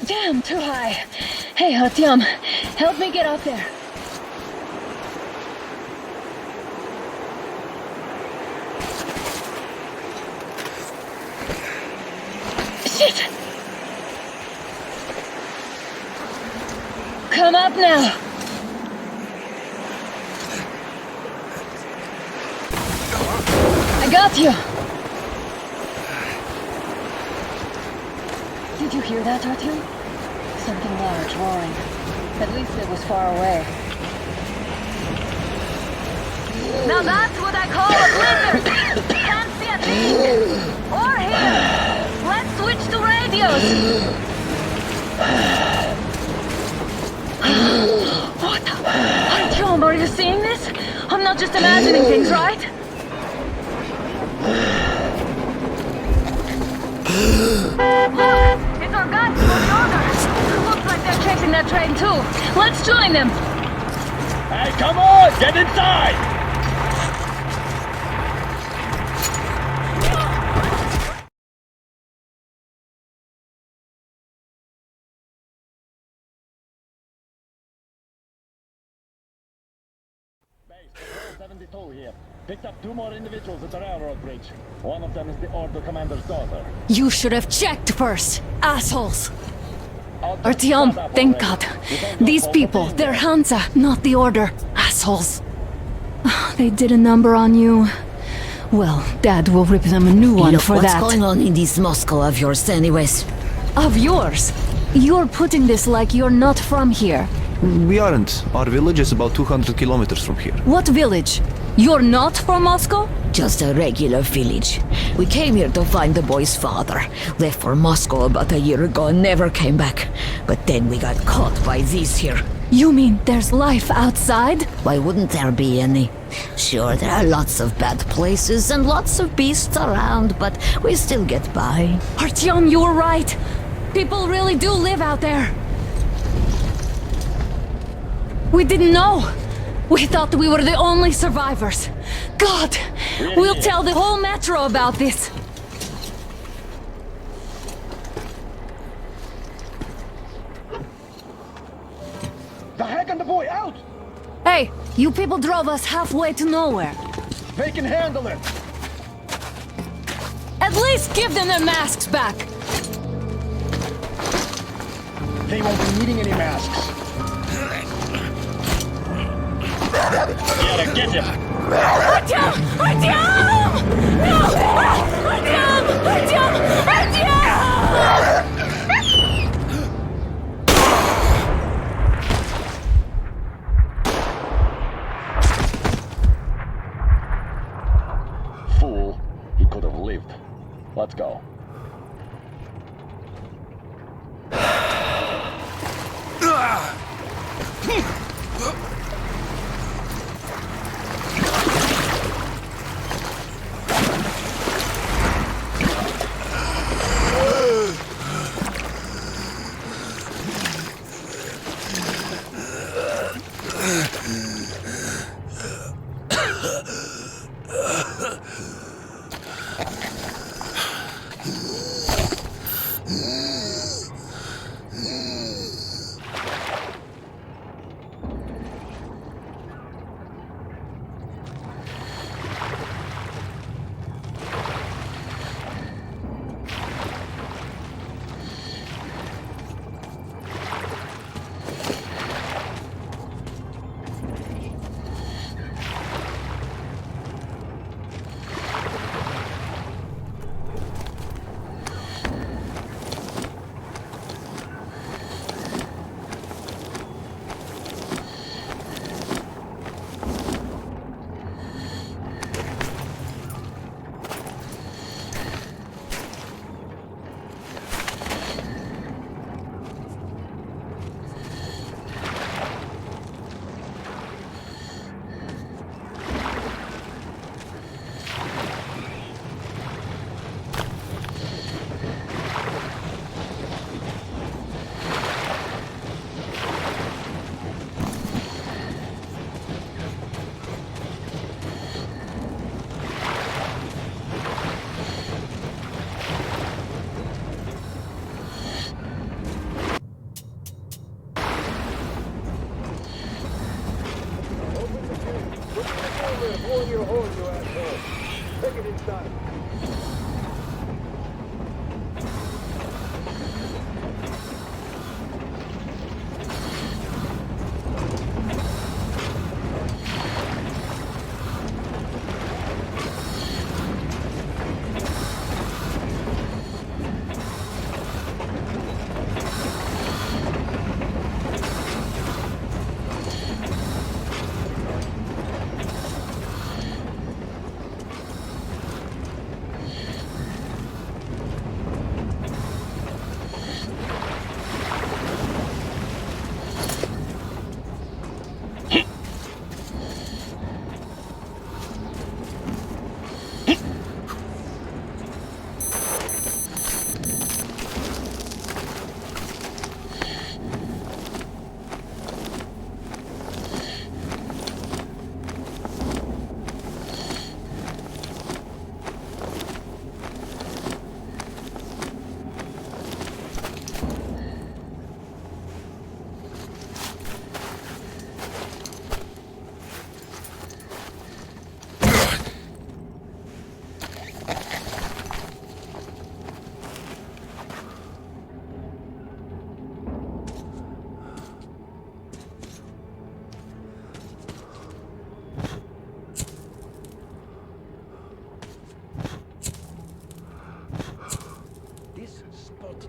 Damn, too high. Hey, Artyom, help me get up there. Shit! Come up now! I got you! Did you hear that, Artyom? Something large roaring. At least it was far away. Now that's what I call a blizzard! Can't see a thing! Or here! Let's switch to radios! What the? Artyom, are you seeing this? I'm not just imagining things, right? Look! It's our guys for the order! Looks like they're chasing that train too! Let's join them! Hey, come on! Get inside! Base, 72 here. Picked up 2 more individuals at the railroad bridge. One of them is the Order Commander's daughter. You should have checked first, assholes! Artyom, thank God. These people, they're Hansa, not the Order. Assholes. They did a number on you. Well, Dad will rip them a new one Look, for that. what's going on in this Moscow of yours anyways? Of yours? You're putting this like you're not from here. We aren't. Our village is about 200 kilometers from here. What village? You're not from Moscow? Just a regular village. We came here to find the boy's father. Left for Moscow about a year ago and never came back. But then we got caught by these here. You mean there's life outside? Why wouldn't there be any? Sure, there are lots of bad places and lots of beasts around, but we still get by. Artyom, you were right. People really do live out there. We didn't know. We thought we were the only survivors. God, we'll tell the whole metro about this. Send the boy out! Hey, you people drove us halfway to nowhere. They can handle it! At least give them their masks back! They won't be needing any masks. Get him! Artyom! Artyom! No! Artyom! Artyom! Artyom! Fool. He could have lived. Let's go.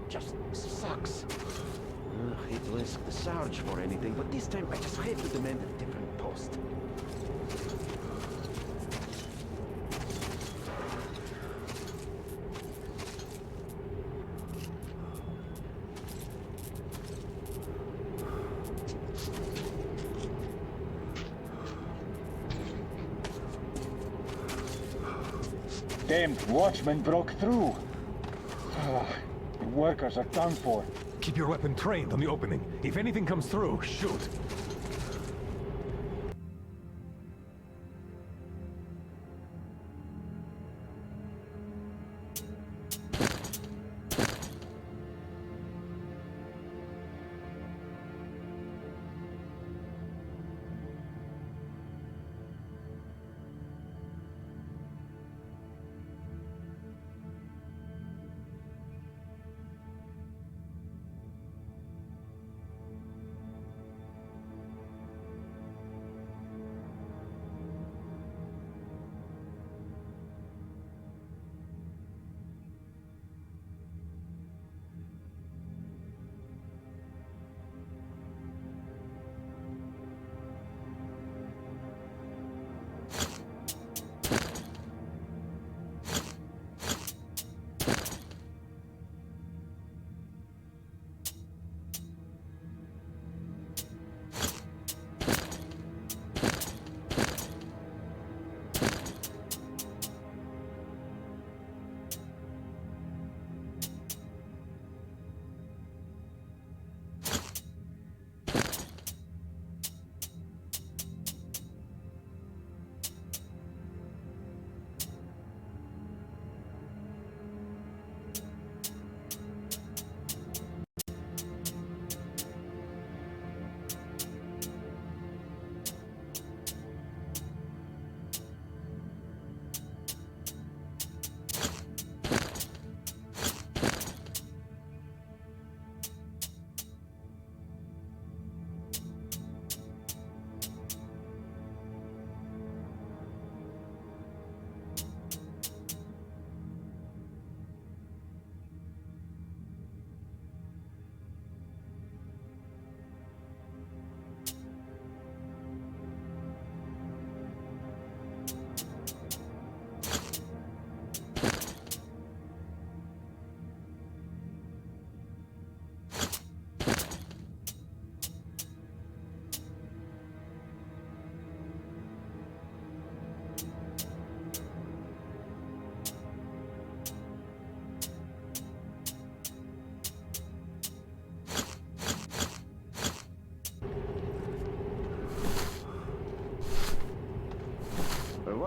just sucks. I hate to risk the Sarge for anything, but this time I just have to demand a different post. Damned watchman broke through. The workers are done for. Keep your weapon trained on the opening. If anything comes through, shoot.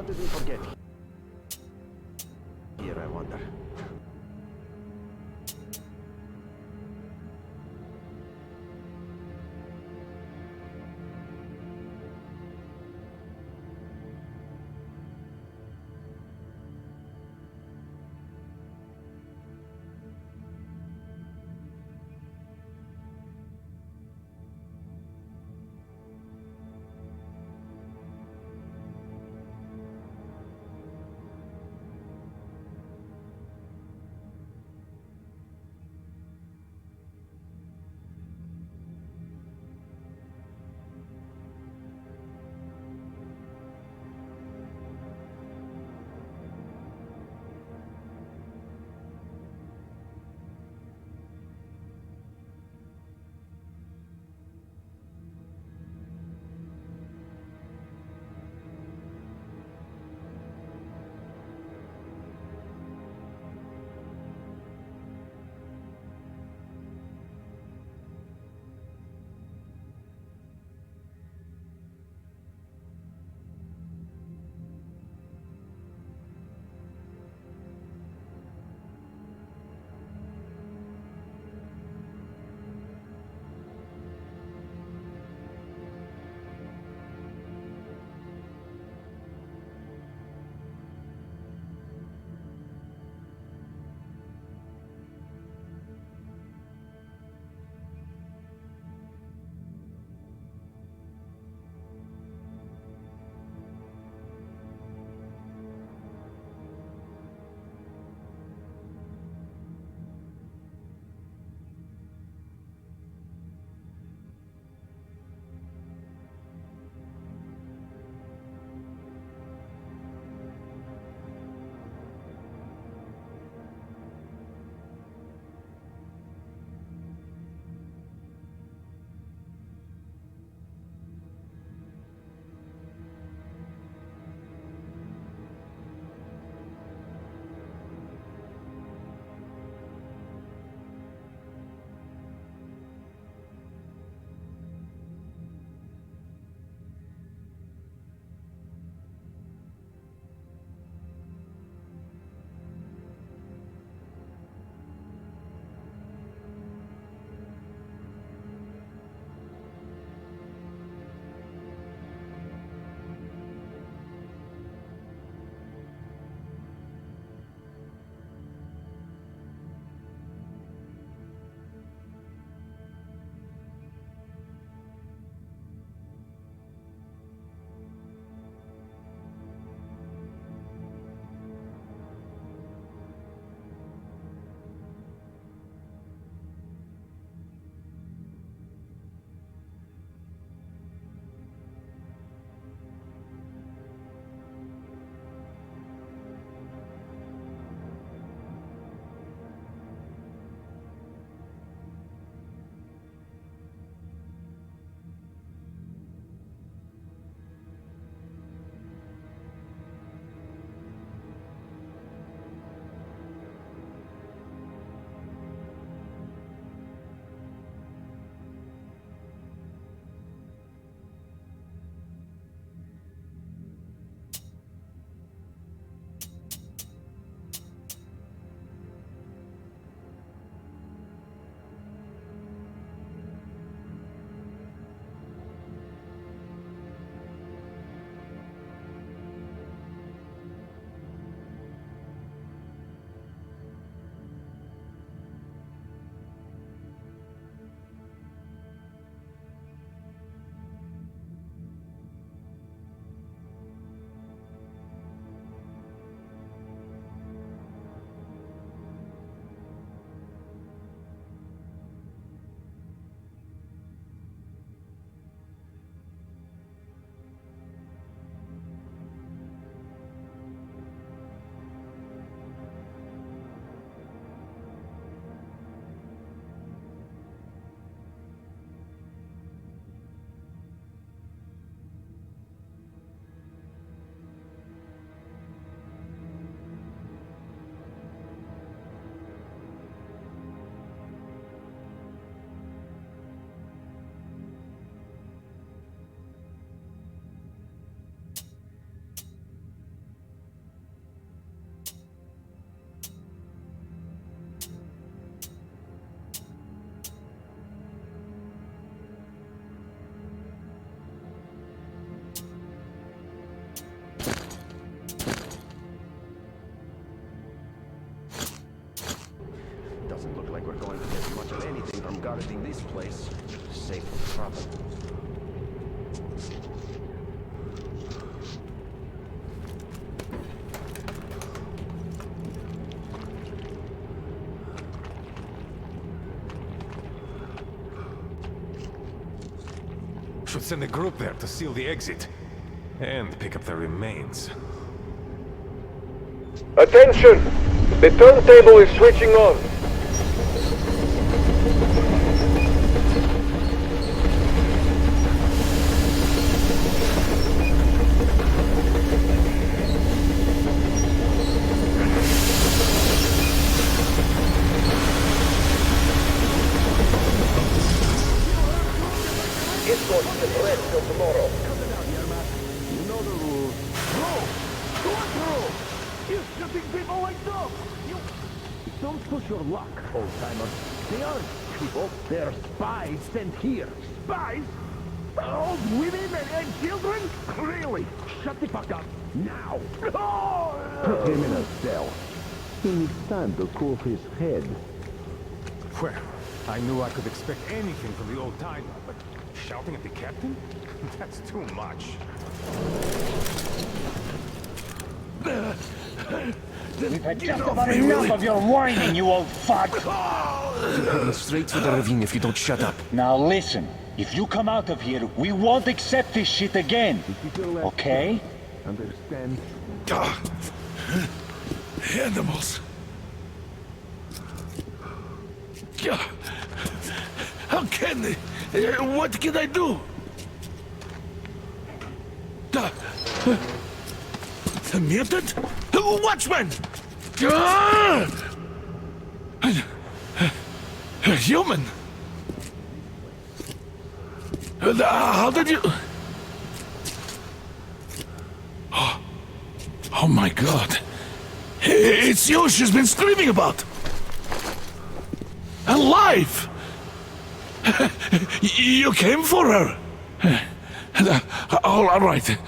What did we forget here, I wonder? everything this place safe from trouble. Should send a group there to seal the exit. And pick up the remains. Attention! The turntable is switching on. It's going to get rest till tomorrow. You know the rules. You're shooting people like dogs! You... Don't push your luck, old-timer. They aren't people, they're spies sent here. Spies? Old women and children? Really? Shut the fuck up, now! Put him in a cell. He needs time to cool his head. Well, I knew I could expect anything from the old timer, but shouting at the captain? That's too much. We've had just about enough of your whining, you old fuck! You're heading straight for the ravine if you don't shut up. Now listen, if you come out of here, we won't accept this shit again. Okay? Understand? Animals. How can they? What can I do? A mutant? Watchman! A human? How did you... Oh my God. It's you she's been screaming about. Alive! You came for her. All right.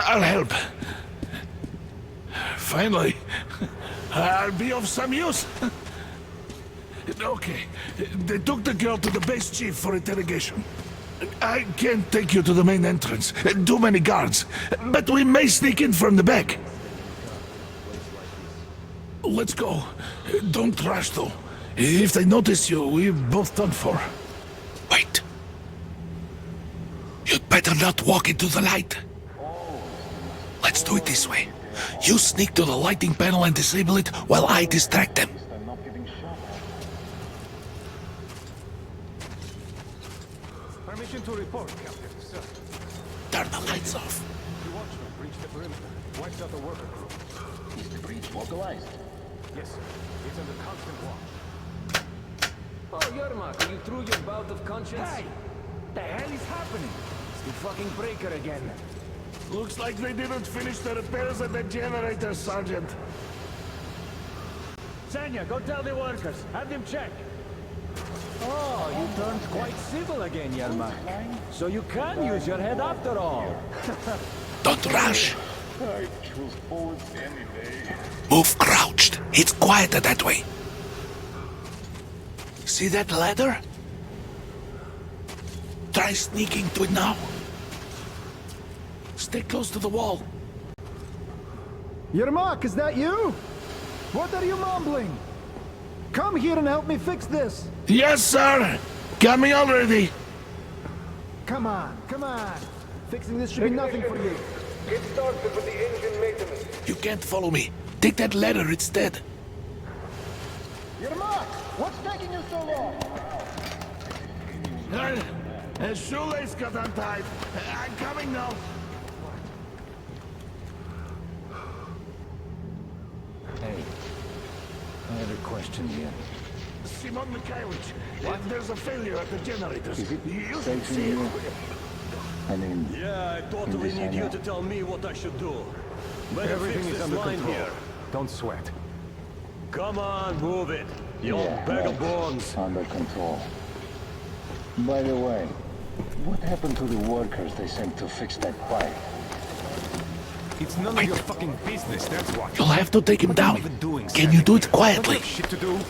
I'll help. Finally, I'll be of some use. Okay, they took the girl to the base chief for interrogation. I can't take you to the main entrance. Too many guards. But we may sneak in from the back. Let's go. Don't rush though. If they notice you, we're both done for. Wait. You'd better not walk into the light. Let's do it this way. You sneak to the lighting panel and disable it while I distract them. Permission to report, Captain. Sir. Turn the lights off. The watchman breached the perimeter. Wiped out the worker crew. Is the breach vocalized? Yes, sir. It's under constant watch. Oh, Yermak, are you through your bout of conscience? Hey! The hell is happening? It's the fucking breaker again. Looks like they didn't finish the repairs at the generator, Sergeant. Sanya, go tell the workers. Have them check. Oh, you turned quite civil again, Yermak. So you can use your head after all. Don't rush. I choose forwards any day. Move crouched. It's quieter that way. See that ladder? Try sneaking to it now. Stay close to the wall. Yermak, is that you? What are you mumbling? Come here and help me fix this. Yes, sir. Coming already. Come on, come on. Fixing this should be nothing for you. Get started with the engine maintenance. You can't follow me. Take that ladder instead. Yermak, what's taking you so long? A shoelace got untied. I'm coming now. Hey, I have a question here. Simon Mikhailовich, there's a failure at the generators. Is it You should safe see in it. here? I mean... Yeah, I totally need you to tell me what I should do. Better Everything fix is this under line control. here. Don't sweat. Come on, move it. You old bag of bones. Under control. By the way, what happened to the workers they sent to fix that pipe? It's none of your fucking business, that's what. You'll have to take him down. Can you do it quietly? Shit to do.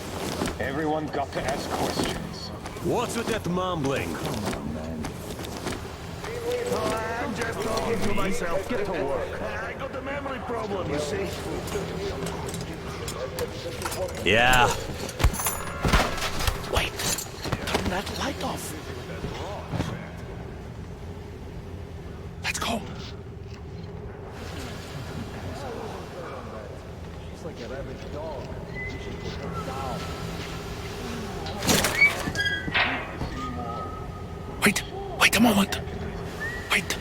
Everyone got to ask questions. What's with that mumbling? I'm just talking to myself. Get to work. I got a memory problem, you see. Yeah. Wait! Turn that light off! Let's go! She's like a rabid dog. You should put her down. Wait a moment! Wait!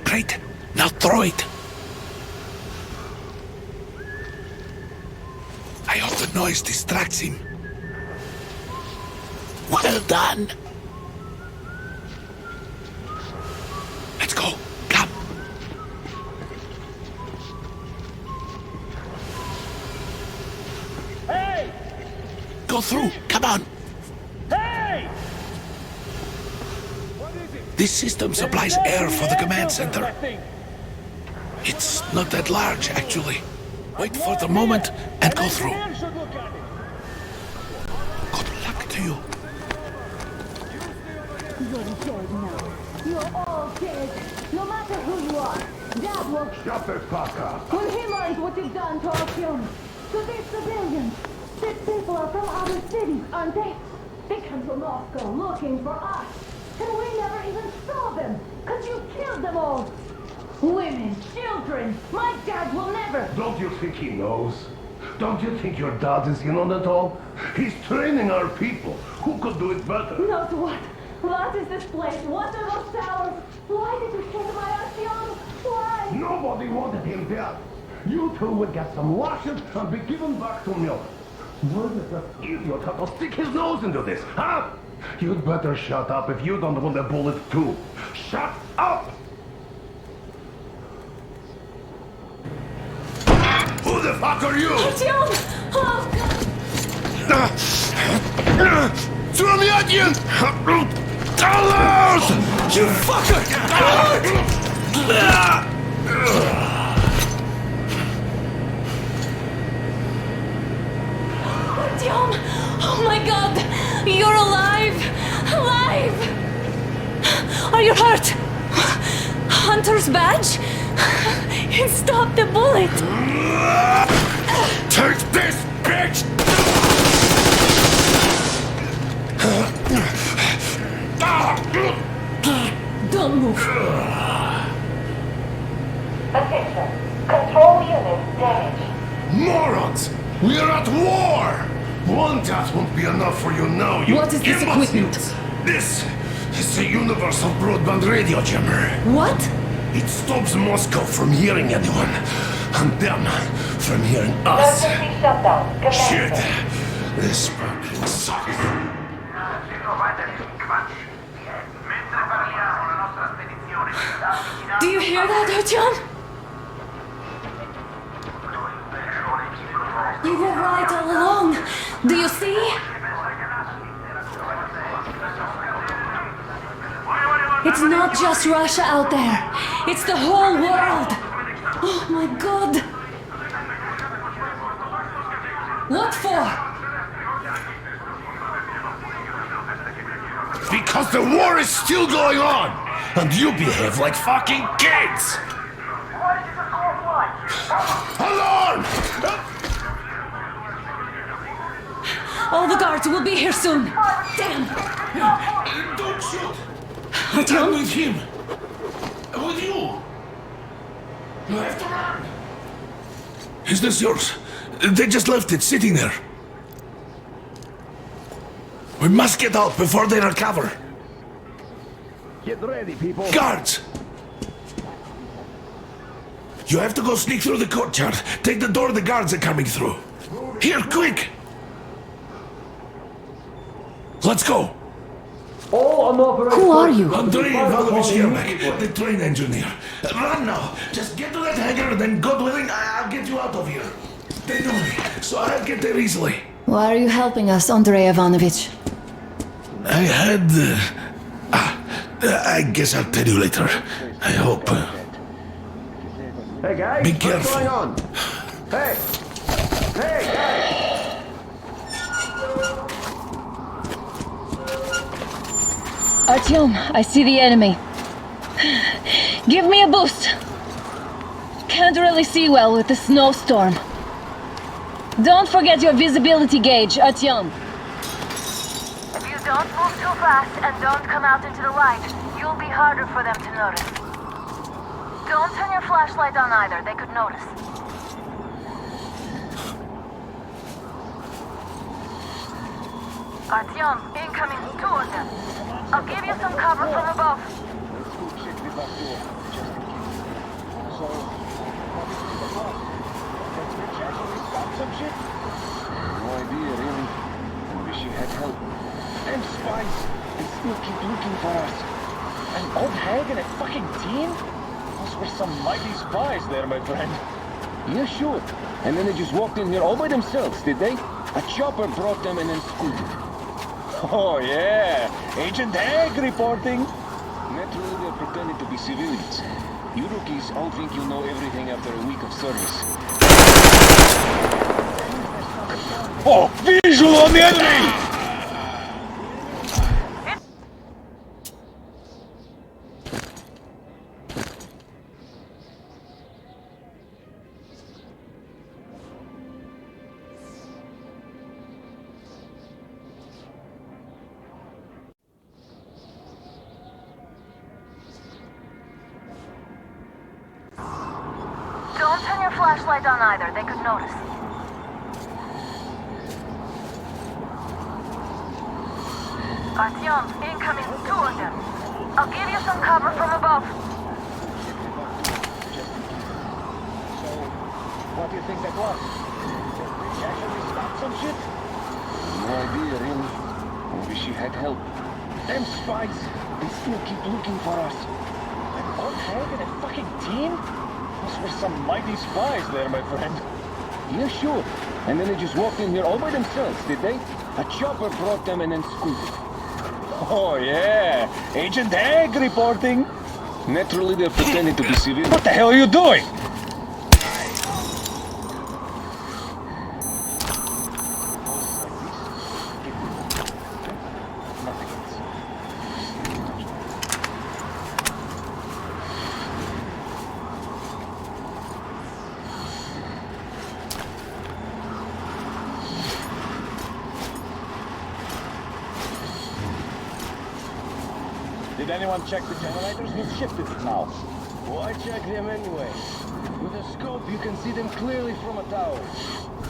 Great! Now throw it! I hope the noise distracts him. Well done! Let's go! Come! Hey! Go through! Come on! Hey! This system supplies air for the command center. It's not that large, actually. Wait for the moment and go through. Good luck to you. You're dead now. You're all dead. No matter who you are. Dad will... Shut the fuck up. When he learns what you've done to our children, to these civilians, these people are from other cities, aren't they? They come to Moscow looking for us. And we never even saw them, because you killed them all. Women, children, my dad will never... Don't you think he knows? Don't you think your dad is in on it all? He's training our people. Who could do it better? Knows what? What is this place? What are those towers? Why did you kill my Artyom? Why? Nobody wanted him dead. You two would get some lashes and be given back to milk. Where did that idiot have to stick his nose into this, huh? You'd better shut up if you don't want a bullet too. Shut up! Who the fuck are you? Artyom! Oh, God! Surmyadin! Alert! You fucker! Artyom! Oh my God! You're alive! Alive! Are you hurt? Hunter's badge? It stopped the bullet! Take this, bitch! Don't move. Attention. Control unit damaged. Morons! We are at war! One death won't be enough for you now, you What is this equipment? This is a universal broadband radio jammer. What? It stops Moscow from hearing anyone, and them from hearing us. Emergency shutdown. Shit! This sucks. Do you hear that, Artyom? We were right all along. Do you see? It's not just Russia out there. It's the whole world. Oh my God. What for? Because the war is still going on, and you behave like fucking kids! Alarm! All the guards will be here soon. Damn. Don't shoot! Artyom? I'm with him! With you! You have to run! Is this yours? They just left it sitting there. We must get out before they recover. Get ready, people. Guards! You have to go sneak through the courtyard. Take the door the guards are coming through. Here, quick! Let's go! Who are you? Andrei Ivanovich Yermak, the train engineer. Run now! Just get to that hangar, then God willing, I'll get you out of here. They know me, so I'll get there easily. Why are you helping us, Andrei Ivanovich? I had... I guess I'll tell you later. I hope. Hey guys, Be what's careful. going on? Hey! Artyom, I see the enemy. Give me a boost. Can't really see well with the snowstorm. Don't forget your visibility gauge, Artyom. If you don't move too fast and don't come out into the light, you'll be harder for them to notice. Don't turn your flashlight on either, they could notice. Artyom, incoming, 2 of them. I'll give you some cover from above. Let's go check the back door, just in case. So, what's the check? We got some shit? No idea, really. I wish you had help. Them spies, they still keep looking for us. An old hag and a fucking team? Those were some mighty spies there, my friend. Yeah, sure. And then they just walked in here all by themselves, did they? A chopper brought them and then scooted. Oh, yeah. Agent Hag reporting. Naturally, they're pretending to be civilians. You rookies all think you know everything after a week of service. Oh, visual on the enemy! Don't turn your flashlight on either, they could notice. Artyom, incoming, 2 of them. I'll give you some cover from above. So, what do you think that was? Did they actually stop some shit? No idea, really. I wish you had help. Them spies, they still keep looking for us. An old hag and a fucking team? Those were some mighty spies there, my friend. Yeah, sure. And then they just walked in here all by themselves, did they? A chopper brought them and then scooted. Oh, yeah. Agent Hag reporting. Naturally, they're pretending to be civilians. What the hell are you doing? Did anyone check the generators? We've shifted it now. Why check them anyway? With a scope, you can see them clearly from a tower.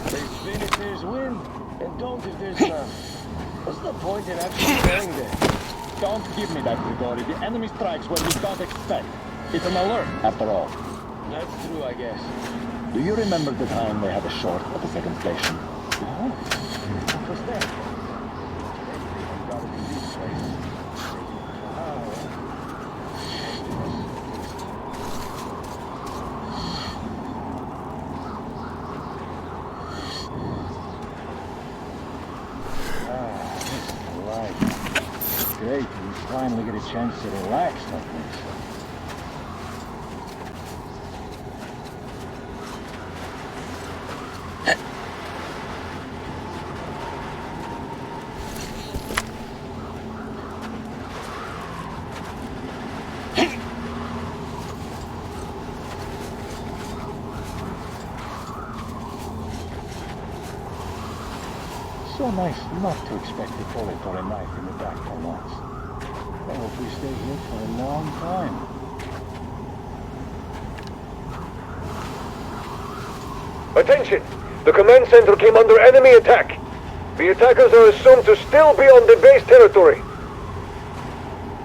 They spin if there's wind, and don't if there's none. What's the point in actually going there? Don't give me that, Grigori. The enemy strikes when we don't expect. It's an alert, after all. That's true, I guess. Do you remember the time they had a short at the second station? What was that? Great, we finally get a chance to relax like this. So nice not to expect a bullet or a knife in the back for once. I hope we stay here for a long time. Attention! The command center came under enemy attack. The attackers are assumed to still be on the base territory.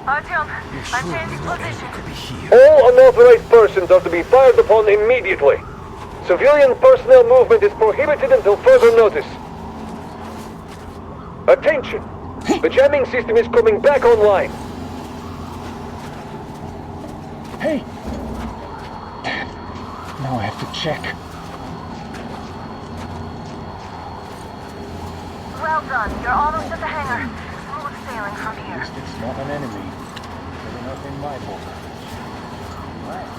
Artyom, I'm changing position. All unauthorized persons are to be fired upon immediately. Civilian personnel movement is prohibited until further notice. Attention! The jamming system is coming back online. Hey! Now I have to check. Well done, you're almost at the hangar. Smooth sailing from here. At least it's not an enemy. Good enough in my book. Right.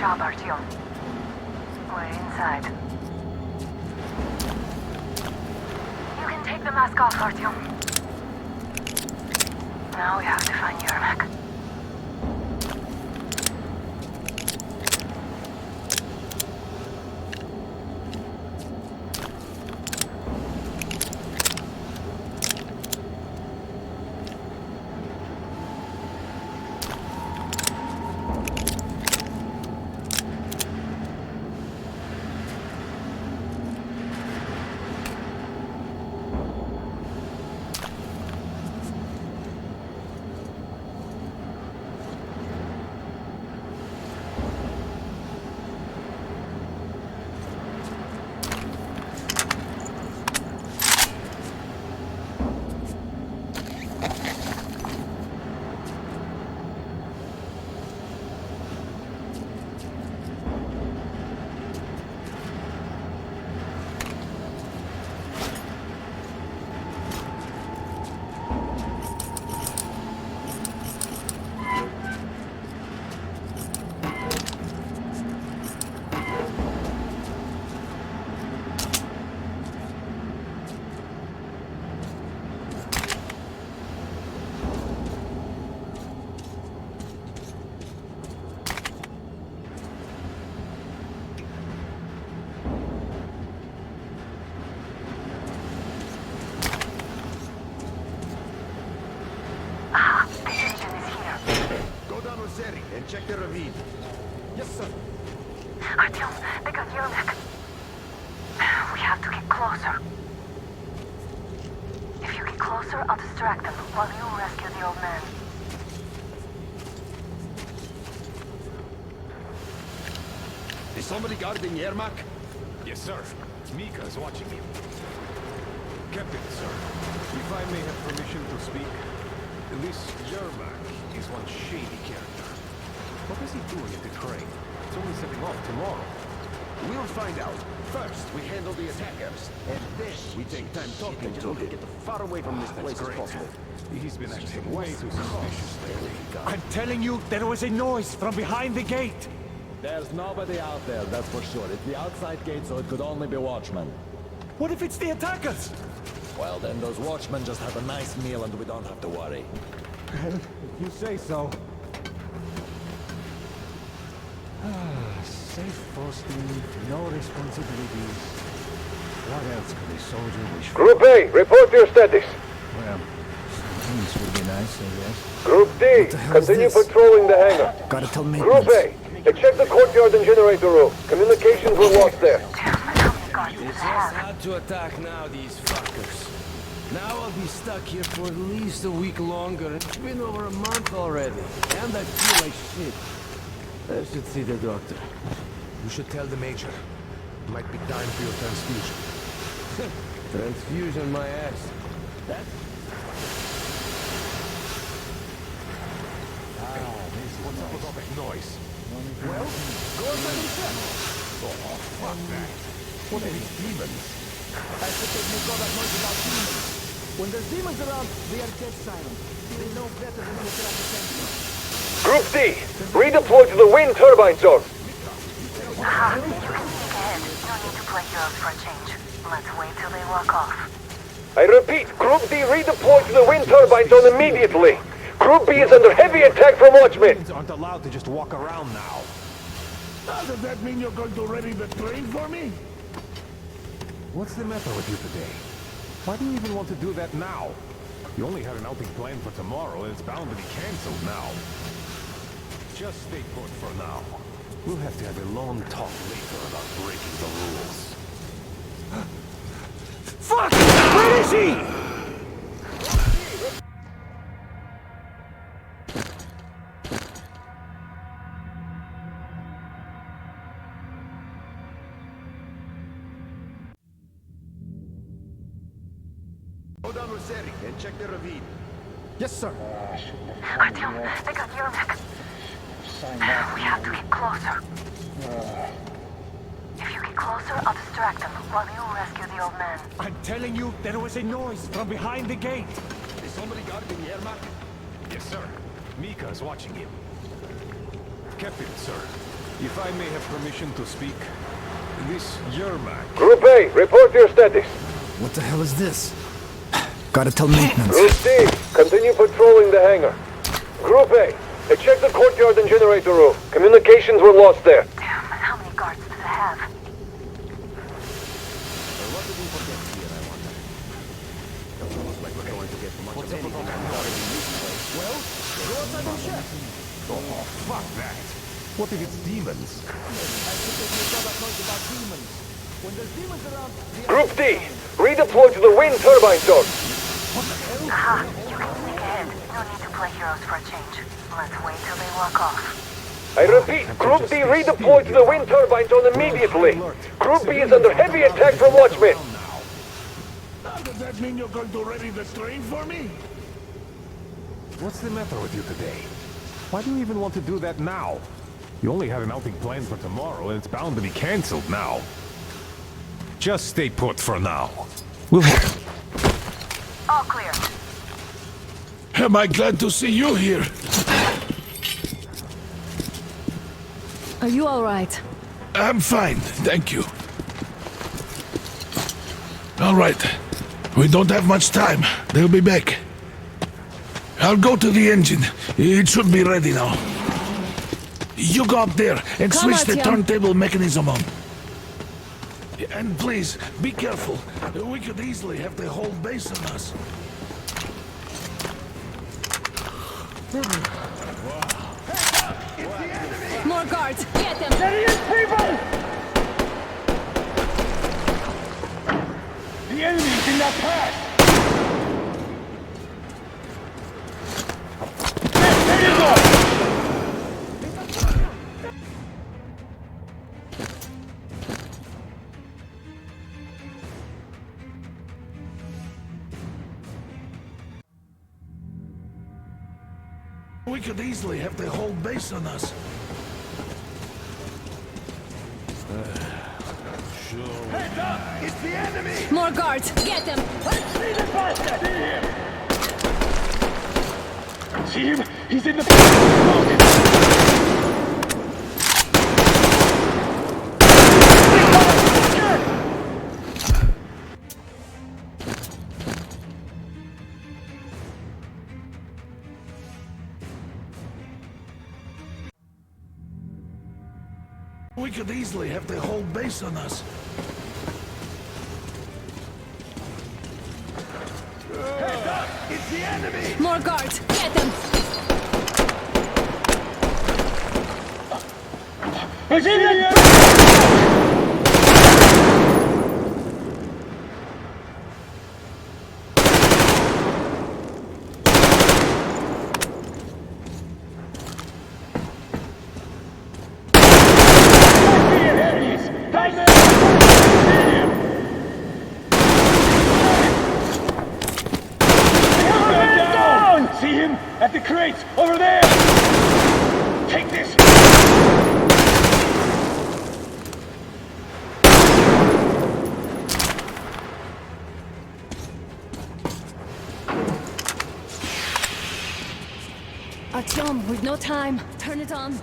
job, Artyom. We're inside. You can take the mask off, Artyom. Now we have to find Yermak. And check the ravine. Yes, sir. Artyom, they got Yermak. We have to get closer. If you get closer, I'll distract them while you rescue the old man. Is somebody guarding Yermak? Yes, sir. Mika is watching him. Captain, sir, if I may have permission to speak, this Yermak is one shady character. What is he doing at the crane? It's only setting off tomorrow. We'll find out. First, we handle the attackers, and then we take time talking to him. Get as far away from this place as possible. He's been acting way too suspicious lately. I'm telling you, there was a noise from behind the gate. There's nobody out there, that's for sure. It's the outside gate, so it could only be watchmen. What if it's the attackers? Well, then those watchmen just have a nice meal and we don't have to worry. If you say so. Safe posting, no responsibilities. What else could a soldier wish for? Group A, report your status. Well, things would be nice, I guess. Group D, continue patrolling the hangar. Gotta tell me. Group A, check the courtyard and generator room. Communications were lost there. It's just hard to attack now, these fuckers. Now I'll be stuck here for at least a week longer. It's been over a month already. And I feel like shit. I should see the doctor. You should tell the Major. Might be time for your transfusion. Transfusion, my ass. That's... What's up with all that noise? Well, go inside and check. Oh, fuck that. What are these demons? I think they make all that noise about demons. When there's demons around, they are dead silent. They know better than to attract attention. Group D, redeploy to the wind turbine zone. You can sneak ahead. No need to play heroes for a change. Let's wait till they walk off. I repeat, Group D redeploy to the wind turbine zone immediately. Group B is under heavy attack from watchmen. Demons aren't allowed to just walk around now. Does that mean you're going to ready the train for me? What's the matter with you today? Why do you even want to do that now? You only had an outing planned for tomorrow, and it's bound to be cancelled now. Just stay put for now. We'll have to have a long talk later about breaking the rules. Fuck! Where is he? Go down with Seri and check the ravine. Yes, sir. Artyom, they got Yermak. We have to get closer. If you get closer, I'll distract them while you rescue the old man. I'm telling you, there was a noise from behind the gate. Is somebody guarding Yermak? Yes, sir. Mika is watching him. Captain, sir. If I may have permission to speak, this Yermak. Group A, report your status. What the hell is this? Gotta tell maintenance. Group C, continue patrolling the hangar. Group A, check the courtyard and generator room. Communications were lost there. Damn, how many guards do they have? What did we forget here, I wonder? Doesn't look like we're going to get much of anything unguarded in this place. Well, go outside and check. Oh, fuck that. What if it's demons? I think they saw that noise about demons. When there's demons around, Group D, redeploy to the wind turbine source. Aha, you can sneak ahead. No need to play heroes for a change. Let's wait till they walk off. I repeat, Group D redeploy to the wind turbine zone immediately. Group B is under heavy attack from Watchmen. Does that mean you're going to ready the train for me? What's the matter with you today? Why do you even want to do that now? You only had an outing planned for tomorrow, and it's bound to be cancelled now. Just stay put for now. We'll... All clear. Am I glad to see you here? Are you all right? I'm fine, thank you. All right. We don't have much time. They'll be back. I'll go to the engine. It should be ready now. You go up there and Come switch the on, turntable mechanism on. And please, be careful. We could easily have the whole base on us. More guards! Get them! There he is, people! The enemy's in that pass! There you go! We could easily have the whole base on us. Heads up! It's the enemy! More guards! Get them! Let's see the bastard! See him! He's in the... We could easily have the whole base on us. Heads up! It's the enemy! More guards! Get them! It's in the... See him at the crates over there! Take this! Artyom, we've no time. Turn it on.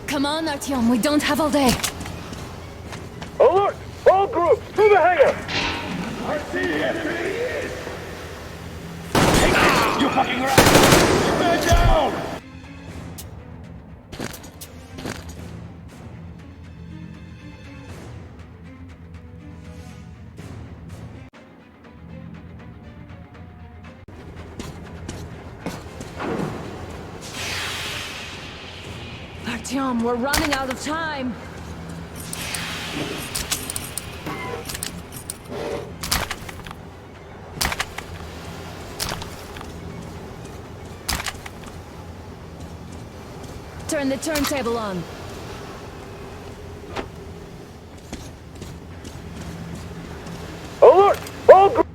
Come on, Artyom, we don't have all day. Alert! All groups, to the hangar! I see the enemy! Take this, you fucking rat! Man down! Artyom, we're running out of time. Turn the turntable on. Alert! All groups...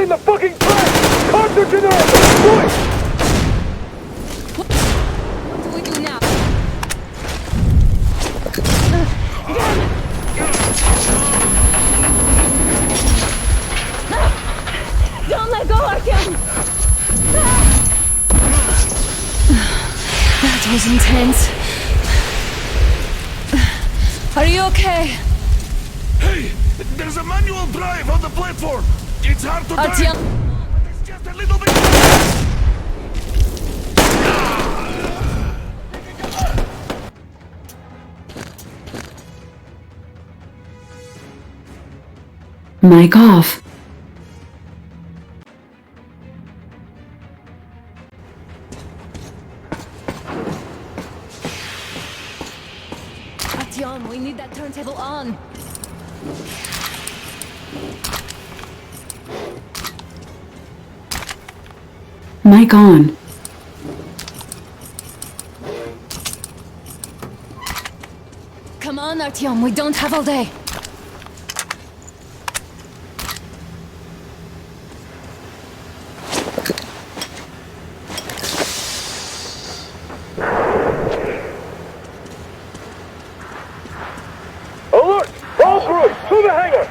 in the fucking track! Contact generator! Do it! What do we do now? Don't let go, Artyom! That was intense. Are you okay? Hey! There's a manual drive on the platform! It's hard to Artyom! but it's just a little bit... Mic off. Artyom, we need that turntable on. Mic on. Come on, Artyom, we don't have all day. Alert! All crews, to the hangar!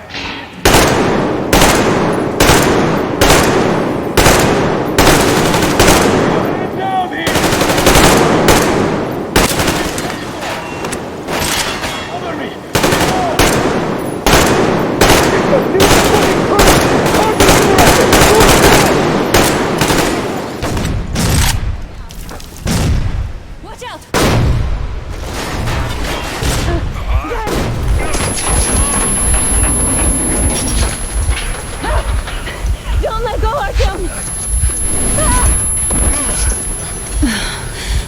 Watch out! Don't let go, Artyom!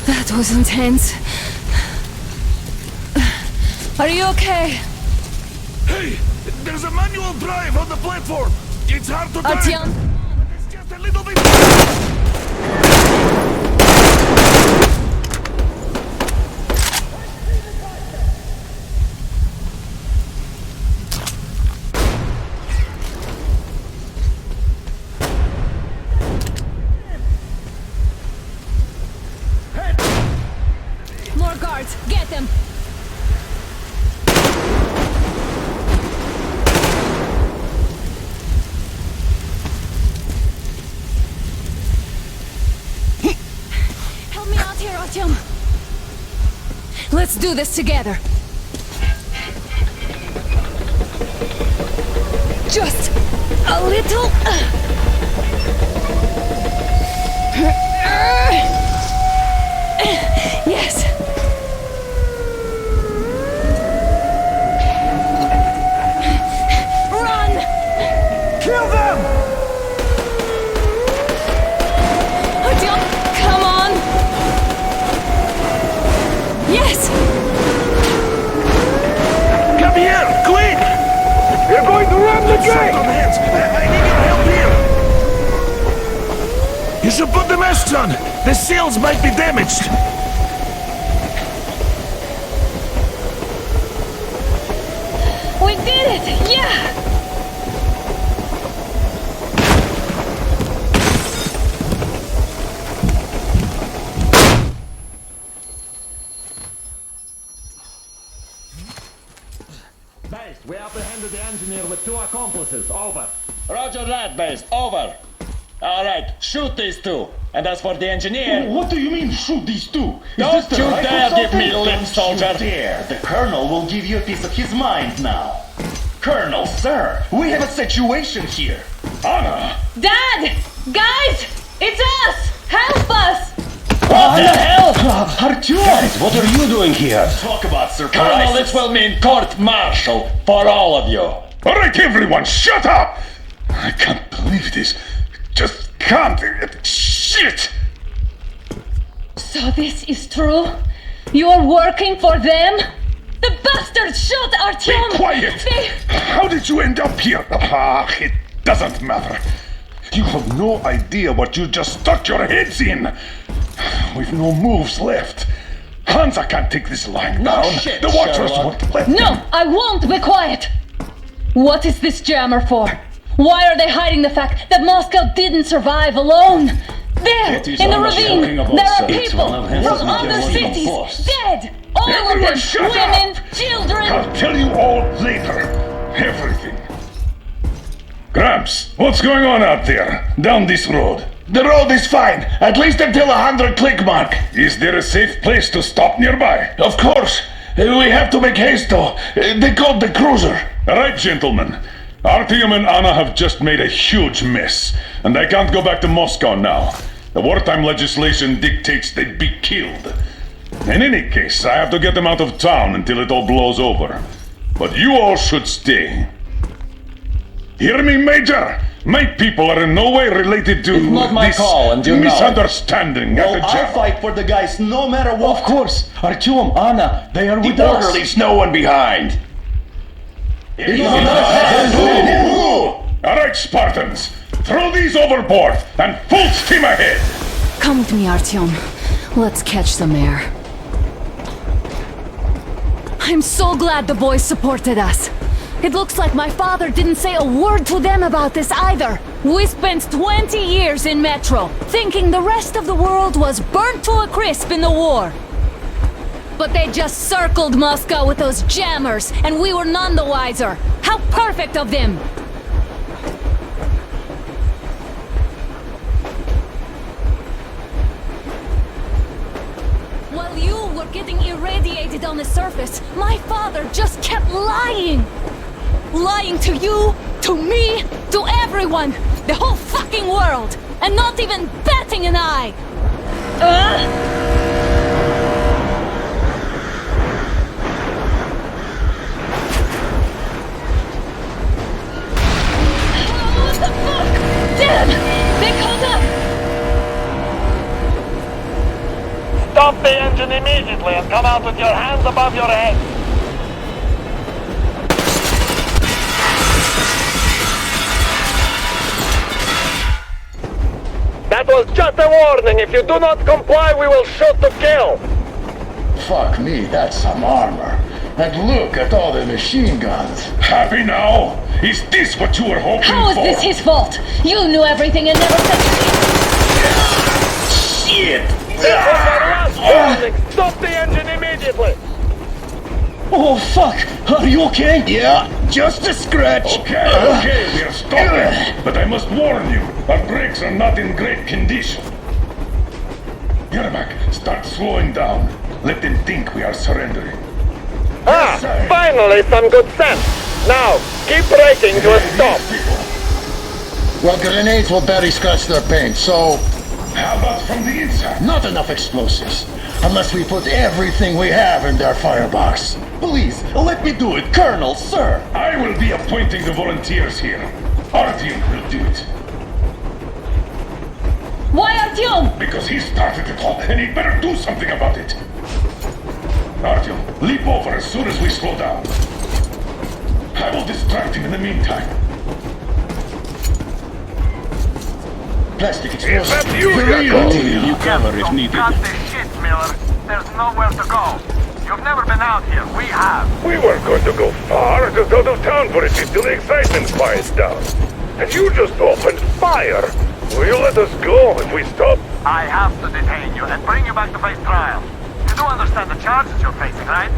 That was intense. Are you okay? Hey! There's a manual drive on the platform! It's hard to drive! Artyom! but it's just a little bit... More guards! Get them! Help me out here, Artyom! Let's do this together! Just a little... Yes! Run! Kill them! Artyom, come on! Yes! Come here, quick! You're going to ram the gate! Some hands! I need your help here! You should put the masks on! The seals might be damaged! We did it! Yeah! Base, we apprehended the engineer with 2 accomplices. Over. Roger that, base. Over. Alright, shoot these 2. And as for the engineer... What do you mean, shoot these 2? Don't you dare give me lip, soldier! Dare. The Colonel will give you a piece of his mind now. Colonel, sir, we have a situation here. Anna! Dad! Guys! It's us! Help us! What the hell? Artyom! Guys, what are you doing here? Talk about surprises. Colonel, it will mean court-martial for all of you. Alright, everyone, shut up! I can't believe this. Just can't. Shit! So this is true? You're working for them? The bastards shot Artyom! Be quiet! How did you end up here? Ah, it doesn't matter. You have no idea what you just stuck your heads in. We've no moves left. Hansa can't take this line down. shit, The Watchers Sherlock. won't let No, them. I won't be quiet! What is this jammer for? Why are they hiding the fact that Moscow didn't survive alone? There, It is in the almost ravine, talking about there are such. It's people one of his from other most cities, forced. dead! All Everyone of them, shut women, children! I'll tell you all later. Everything. Gramps, what's going on out there? Down this road? The road is fine, at least until 100 click mark. Is there a safe place to stop nearby? Of course. We have to make haste though. They called the cruiser. All right, gentlemen. Artyom and Anna have just made a huge mess, and they can't go back to Moscow now. The wartime legislation dictates they'd be killed. In any case, I have to get them out of town until it all blows over. But you all should stay. Hear me, Major? My people are in no way related to It's not my this call, and you know it. misunderstanding at Well, the I'll jail. fight for the guys no matter what. Of course. Artyom, Anna, they are with The us. order leaves no one behind. All right, Spartans. Throw these overboard and full steam ahead. Come with me, Artyom. Let's catch some air. I'm so glad the boys supported us. It looks like my father didn't say a word to them about this either. We spent 20 years in Metro, thinking the rest of the world was burnt to a crisp in the war. But they just circled Moscow with those jammers, and we were none the wiser. How perfect of them! While you were getting irradiated on the surface, my father just kept lying! Lying to you, to me, to everyone! The whole fucking world! And not even batting an eye! What the fuck? Dad! They caught up! Stop the engine immediately and come out with your hands above your head. That was just a warning. If you do not comply, we will shoot to kill. Fuck me, that's some armor. And look at all the machine guns. Happy now? Is this what you were hoping How is for? this his fault? You knew everything and never said Shit! This was our last warning. Stop the engine immediately. Oh fuck! Are you okay? Yeah, just a scratch. Okay, we are stopping. But I must warn you, our brakes are not in great condition. Yermak, start slowing down. Let them think we are surrendering. Finally some good sense. Now, keep braking to a stop. Well, grenades will barely scratch their paint, so... How about from the inside? Not enough explosives. Unless we put everything we have in their firebox. Please, let me do it, Colonel, sir. I will be appointing the volunteers here. Artyom will do it. Why Artyom? Because he started it all, and he better do something about it. Artyom, leap over as soon as we slow down. I will distract him in the meantime. Plastic explosives. Is that you, You cover if needed. Cut this shit, Miller. There's nowhere to go. You've never been out here. We have. We weren't going to go far, just out of town for a bit till the excitement quiets down. And you just opened fire. Will you let us go if we stop? I have to detain you and bring you back to face trial. You do understand the charges you're facing, right?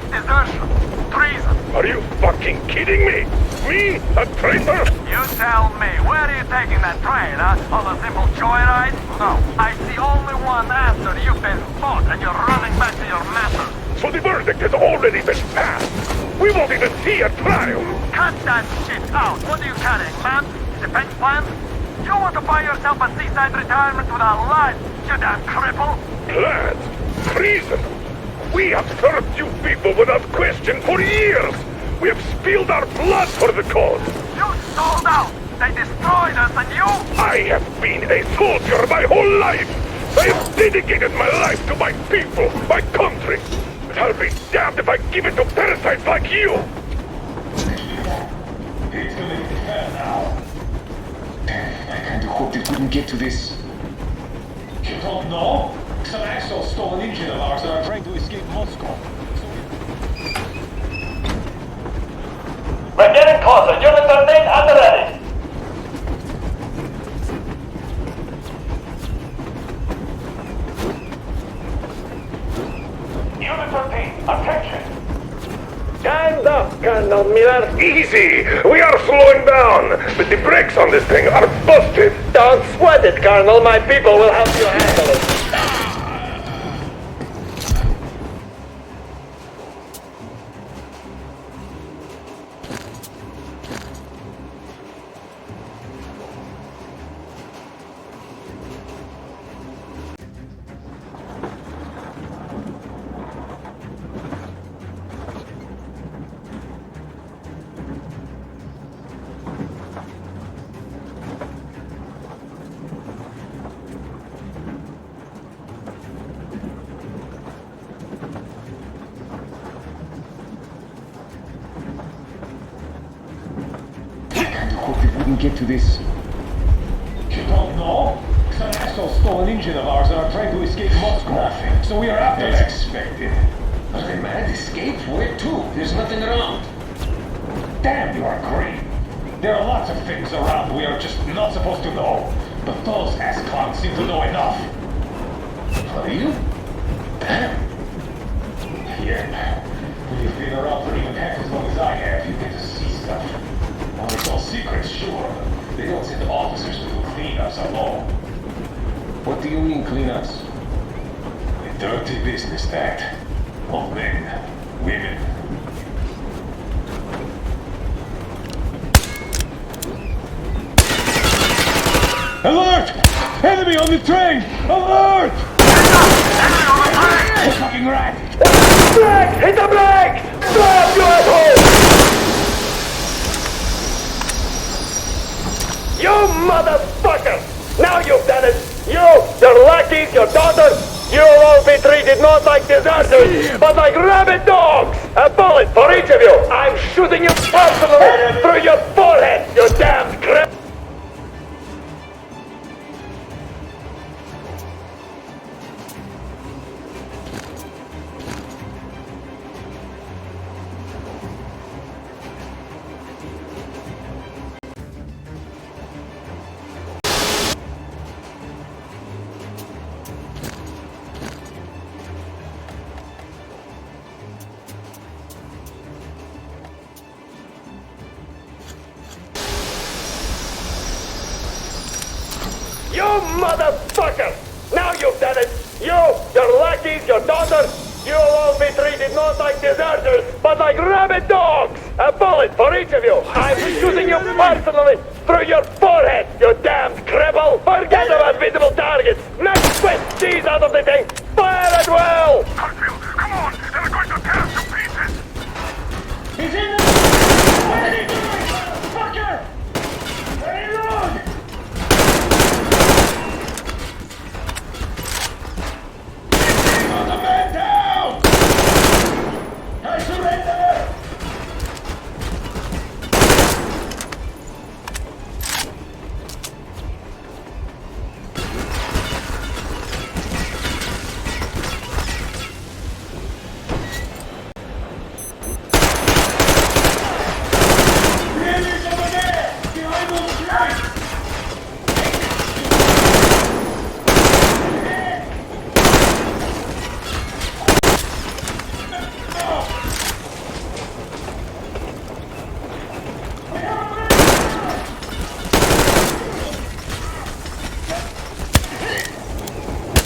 Desertion. Treason. Are you fucking kidding me? Me? A traitor? You tell me. Where are you taking that train, huh? On a simple joyride? No. I see only one answer. You've been fought and you're running back to your masters. So the verdict has already been passed. We won't even see a trial. Cut that shit out. What are you carrying, man? Defense plans? You want to buy yourself a seaside retirement without life, you damn cripple? Plans? Treason? We have served you people without question for years. We have spilled our blood for the cause. You sold out. They destroyed us and you... I have been a soldier my whole life. I have dedicated my life to my people, my country. But I'll be damned if I give it to parasites like you. It's gonna be fair now. I kinda hoped it wouldn't get to this. You don't know? Some assholes stole an engine of ours and are trying to escape Moscow. We're getting closer. Units are made and ready. Colonel Miller. Easy! We are slowing down, but the brakes on this thing are busted. Don't sweat it, Colonel. My people will help you handle it. Get to this. You don't know? Some asshole stole an engine of ours and are trying to escape Moscow. Nothing. So we are after as expected. Are they mad? Escape? Where to? There's nothing around. Damn, you are green. There are lots of things around we are just not supposed to know. But those ass clowns seem to know enough. Are you? Damn. Yeah. When you've been around for even half as long as I have, you get to see stuff. Well, it's all secrets, sure. They don't send officers to do cleanups alone. What do you mean, cleanups? A dirty business, that. Of men, women. Alert! Enemy on the train! Alert! Fucking rat! Brake! Hit the brake! Stop, you asshole! You motherfucker! Now you've done it! You, your lackeys, your daughters, you'll all be treated not like deserters, but like rabid dogs! A bullet for each of you! I'm shooting you personally through your forehead, you damned crap! You motherfucker! Now you've done it! You, your lackeys, your daughters, you'll all be treated not like deserters, but like rabid dogs! A bullet for each of you! I'm shooting you personally through your forehead, you damned cripple! Forget about visible targets! Next twist these out of the thing! Fire at will! Come on! They're going to tear us to pieces! He's in there! What are you doing, motherfucker? Reload! The man down! I surrender! The enemy's over there! Behind those trees!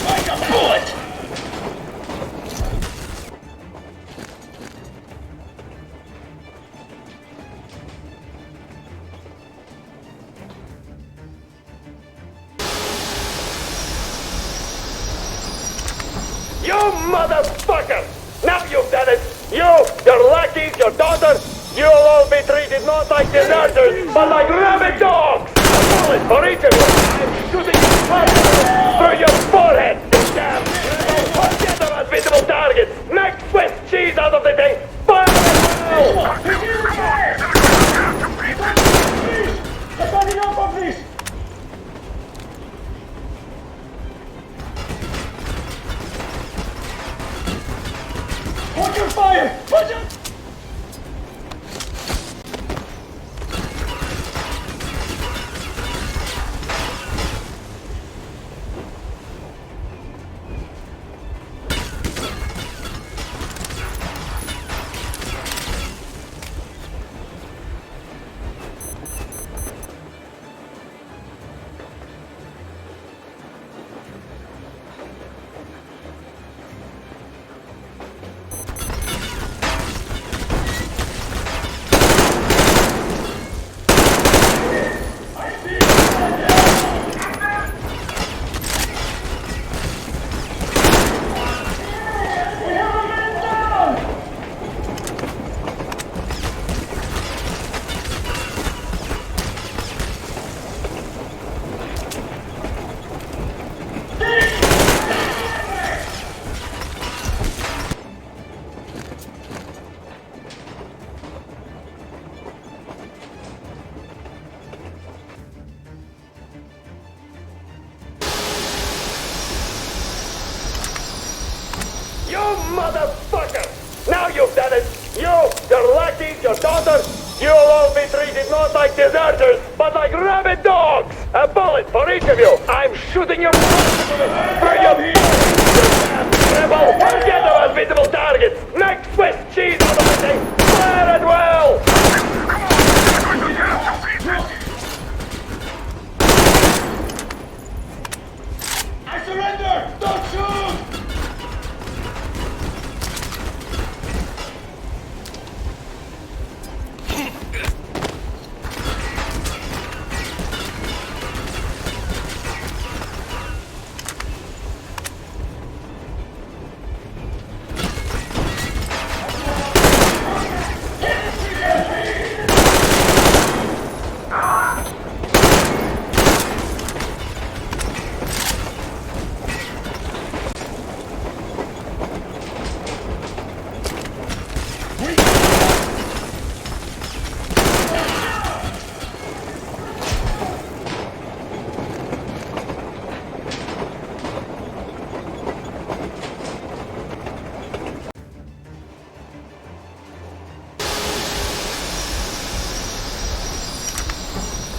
Like a bullet! You motherfucker! Now you've done it! You, your lackeys, your daughters, you'll all be treated not like deserters, but like rabid dogs! A bullet for each of you! I'm shooting you personally through your forehead, you damn cripple! Forget about visible targets! Next twist cheese out of the thing! Fire at will! I've had enough of this! Hold your fire! Watch out! motherfucker! Now you've done it! Your lackeys, your daughters, you'll all be treated not like deserters, but like rabid dogs! A bullet for each of you! I'm shooting you for your rebel! Get them as visible targets! Make Swiss cheese out of the thing! Fire it well! I surrender! Don't shoot!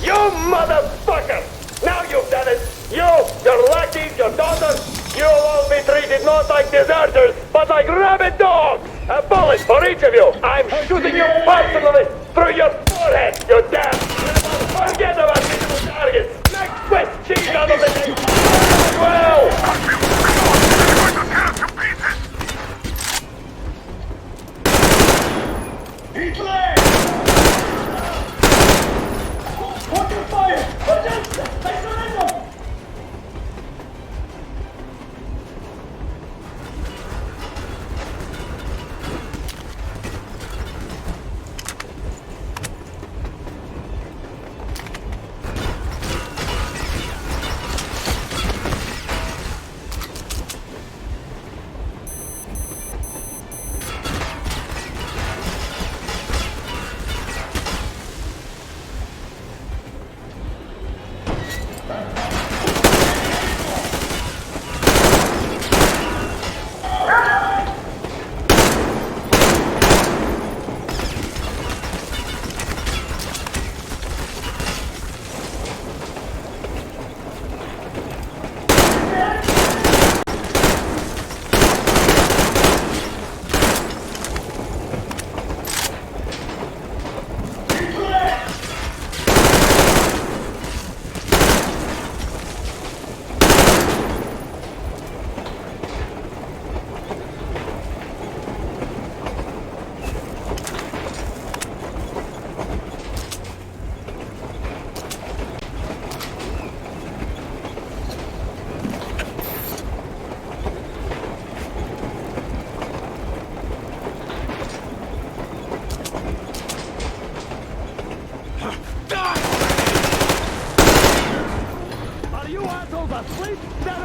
You motherfucker! Now you've done it! Your lackeys, your daughters, you'll all be treated not like deserters, but like rabid dogs! A bullet for each of you! I'm shooting you personally through your forehead, you damn criminal! Forget about visible targets! Make Swiss cheese out of the thing! Well! Hitler! Open fire! Attention! I surrender!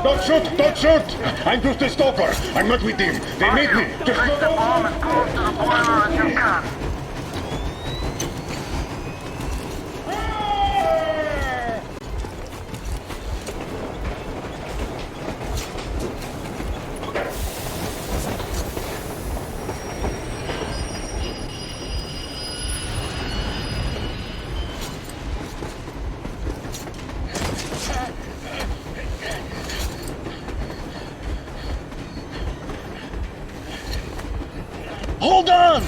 Don't shoot! Don't shoot! I'm just a stalker. I'm not with him. They made me. Just Place the bomb as close to the boiler as you can. Hold on!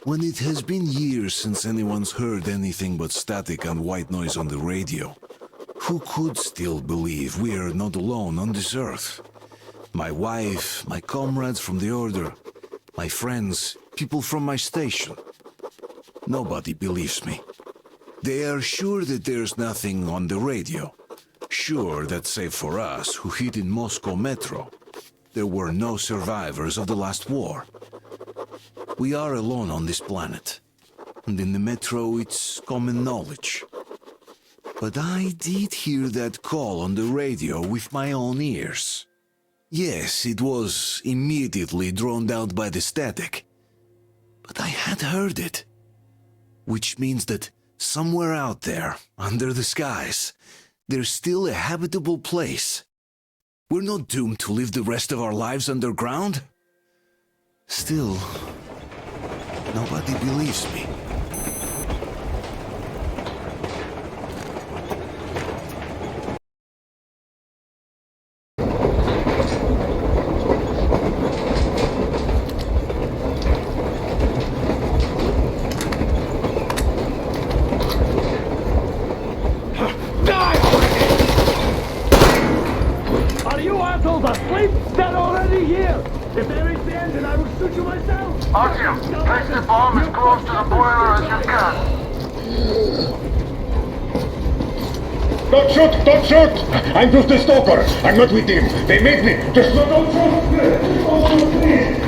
When it has been years since anyone's heard anything but static and white noise on the radio, who could still believe we are not alone on this earth? My wife, my comrades from the Order, my friends, people from my station. Nobody believes me. They are sure that there's nothing on the radio. Sure that save for us who hid in Moscow metro, there were no survivors of the last war. We are alone on this planet, and in the metro it's common knowledge. But I did hear that call on the radio with my own ears. Yes, it was immediately drowned out by the static, but I had heard it. Which means that somewhere out there, under the skies, there's still a habitable place. We're not doomed to live the rest of our lives underground. Still, nobody believes me. Are you assholes asleep? They're already here! If they reach the engine, I will shoot you myself! Artyom, place the bomb as close to the boiler as you can. Don't shoot! Don't shoot! I'm just a stalker. I'm not with him. They made me. Just don't shoot! Don't shoot, please!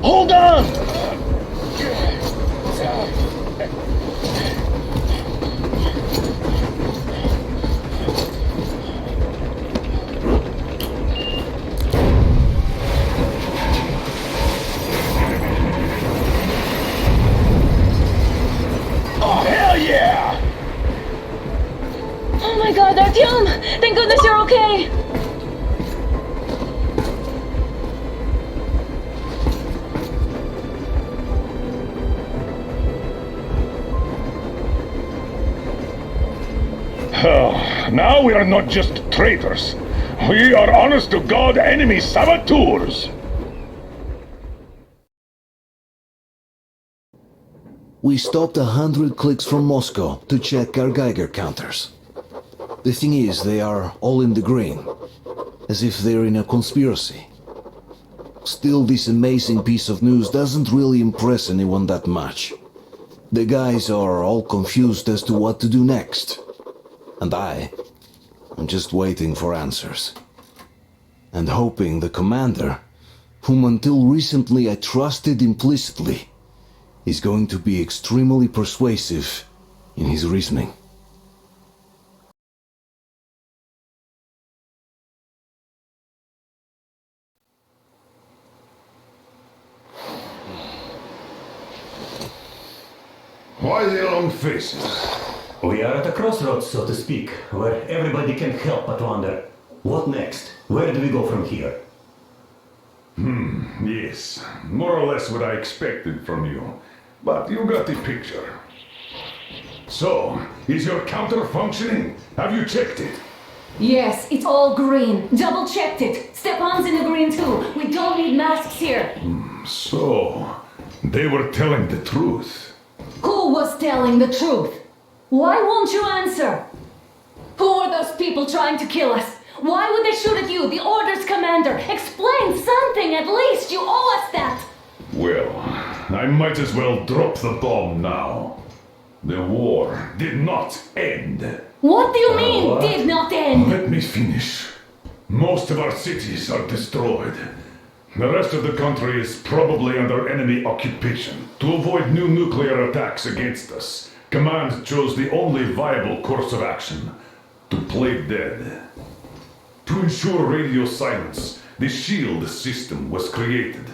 Hold on! Oh, hell yeah! Oh my god, Artyom! Thank goodness you're okay! Now we are not just traitors. We are honest-to-God enemy saboteurs. We stopped 100 clicks from Moscow to check our Geiger counters. The thing is, they are all in the green, as if they're in a conspiracy. Still, this amazing piece of news doesn't really impress anyone that much. The guys are all confused as to what to do next. And I'm just waiting for answers. And hoping the commander, whom until recently I trusted implicitly, is going to be extremely persuasive in his reasoning. Why the long faces? We We are at a crossroads, so to speak, where everybody can't help but wonder, what next? Where do we go from here? Yes. More or less what I expected from you. But you got the picture. So, is your counter functioning? Have you checked it? Yes, it's all green. Double checked it. Stepan's in the green too. We don't need masks here. So, they were telling the truth. Who was telling the truth? Why won't you answer? Who were those people trying to kill us? Why would they shoot at you, the Order's commander? Explain something at least. You owe us that. Well, I might as well drop the bomb now. The war did not end. What do you mean, did not end? Let me finish. Most of our cities are destroyed. The rest of the country is probably under enemy occupation. To avoid new nuclear attacks against us, Command chose the only viable course of action: to play dead. To ensure radio silence, the SHIELD system was created.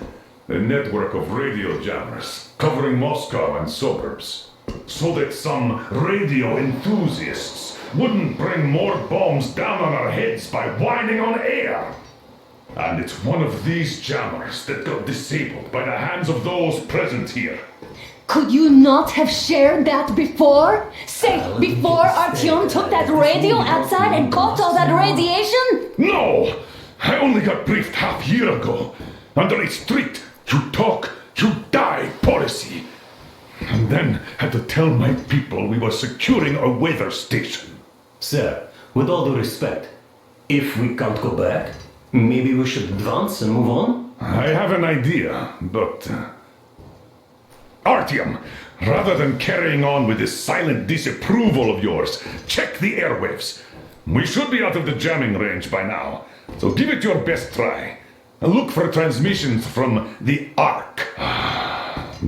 A network of radio jammers covering Moscow and suburbs, so that some radio enthusiasts wouldn't bring more bombs down on our heads by whining on air. And it's one of these jammers that got disabled by the hands of those present here. Could you not have shared that before? Say, before Artyom took that radio outside and caught all that radiation? No! I only got briefed half year ago. Under a strict, you talk, you die policy. And then had to tell my people we were securing a weather station. Sir, with all due respect, if we can't go back, maybe we should advance and move on? I have an idea, but... Artyom, rather than carrying on with this silent disapproval of yours, check the airwaves. We should be out of the jamming range by now, so give it your best try. Look for transmissions from the Ark.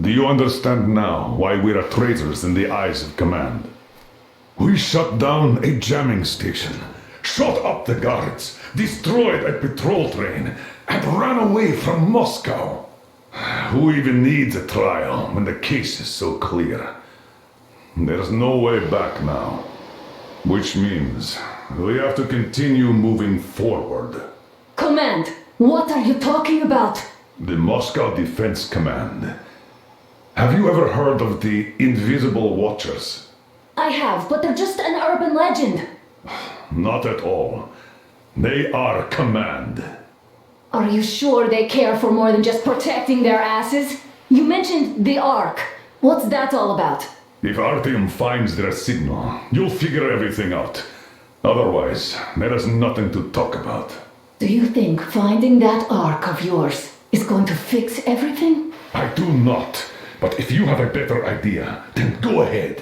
Do you understand now why we are traitors in the eyes of Command? We shut down a jamming station, shot up the guards, destroyed a patrol train, and ran away from Moscow. Who even needs a trial when the case is so clear? There's no way back now. Which means we have to continue moving forward. Command, what are you talking about? The Moscow Defense Command. Have you ever heard of the Invisible Watchers? I have, but they're just an urban legend. Not at all. They are Command. Are you sure they care for more than just protecting their asses? You mentioned the Ark. What's that all about? If Artyom finds their signal, you'll figure everything out. Otherwise, there is nothing to talk about. Do you think finding that Ark of yours is going to fix everything? I do not. But if you have a better idea, then go ahead.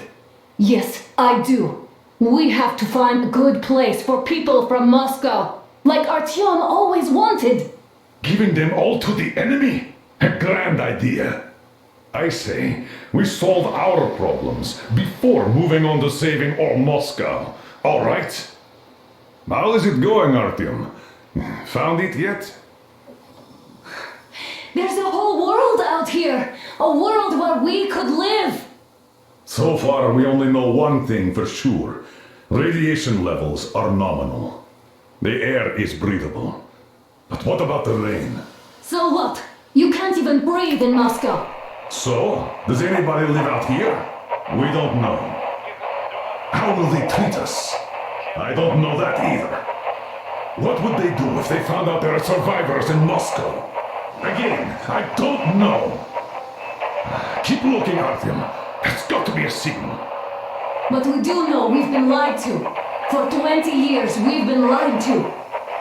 Yes, I do. We have to find a good place for people from Moscow, like Artyom always wanted. Giving them all to the enemy? A grand idea. I say, we solve our problems before moving on to saving all Moscow. All right? How is it going, Artyom? Found it yet? There's a whole world out here. A world where we could live. So far, we only know one thing for sure. Radiation levels are nominal. The air is breathable. But what about the rain? So what? You can't even breathe in Moscow. So, does anybody live out here? We don't know. How will they treat us? I don't know that either. What would they do if they found out there are survivors in Moscow? Again, I don't know. Keep looking, Artyom. There's got to be a signal. But we do know we've been lied to. For 20 years, we've been lied to.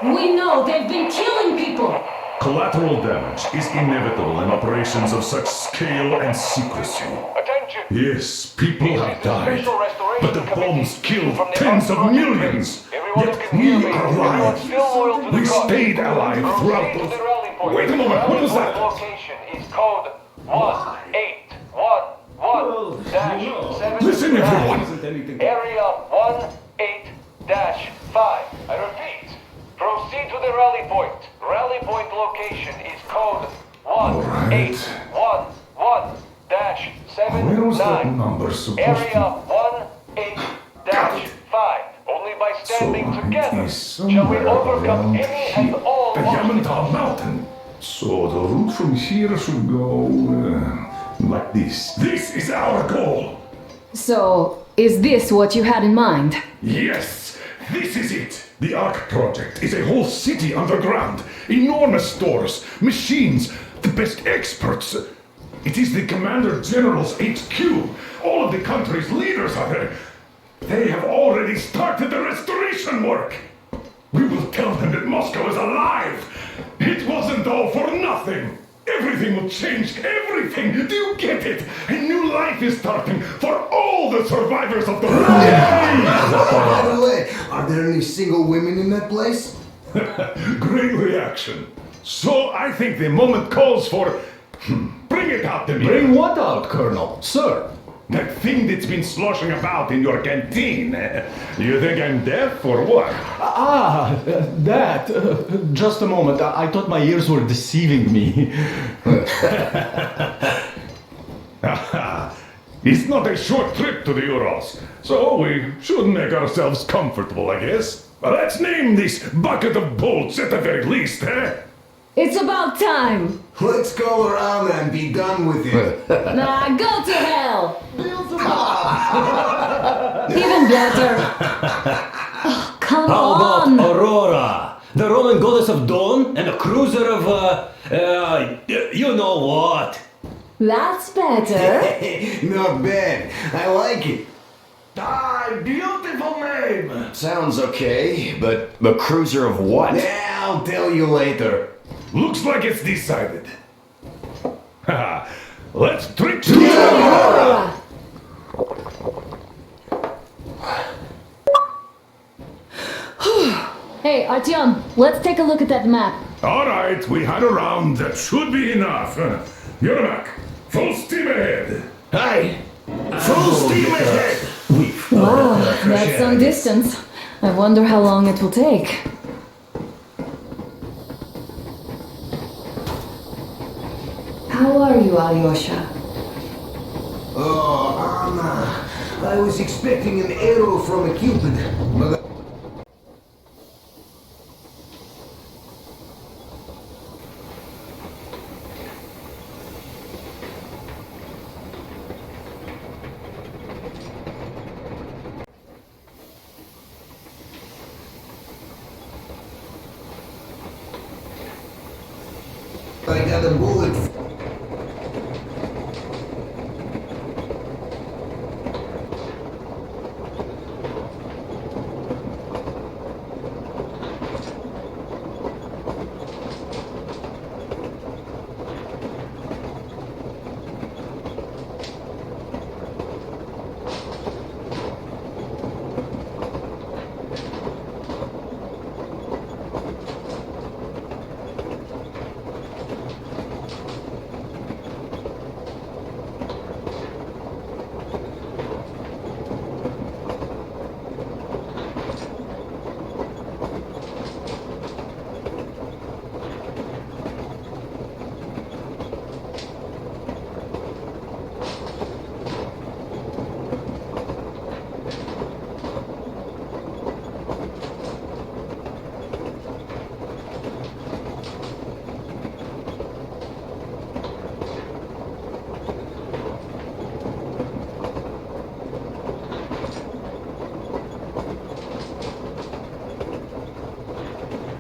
We know they've been killing people. Collateral damage is inevitable in operations of such scale and secrecy. Attention! Yes, people have died, but the bombs killed tens of millions. Yet we are alive. We stayed alive throughout those... Wait a moment, what was that? Location is code 1811-7. Listen, everyone! Area 18-5. I repeat, proceed to the rally point. Rally point location is code 1811-79. Where was that number supposed Area to... standing together, shall we somewhere overcome around any and all the Yamantau Mountain. So the route from here should go like this. This is our goal. So, is this what you had in mind? Yes, this is it. The Ark Project is a whole city underground. Enormous stores, machines, the best experts. It is the Commander General's HQ. All of the country's leaders are there. They have already started the restoration work. We will tell them that Moscow is alive. It wasn't all for nothing. Everything will change. Everything. Do you get it? A new life is starting for all the survivors of the war. By the way, are there any single women in that place? Great reaction. So I think the moment calls for... Bring it out to me. Bring what out, Colonel? Sir? That thing that's been sloshing about in your canteen. You think I'm deaf or what? That. Just a moment. I thought my ears were deceiving me. It's not a short trip to the Urals, so we should make ourselves comfortable, I guess. Let's name this bucket of bolts at the very least, eh? It's about time! Let's go around and be done with it. Nah, go to hell! Even better. Oh, come How on! about Aurora? The Roman goddess of dawn and a cruiser of, you know what? That's better. Not bad. I like it. beautiful name! Sounds okay, but a cruiser of what? Yeah, I'll tell you later. Looks like it's decided. Let's drink to Aurora! Hey, Artyom, let's take a look at that map. All right, we had a round. That should be enough. Yermak, full steam ahead. Aye. Full steam ahead. Wow, that's some distance. I wonder how long it will take. How are you, Alyosha? Oh, Anna. I was expecting an arrow from a Cupid, but... I got a bullet.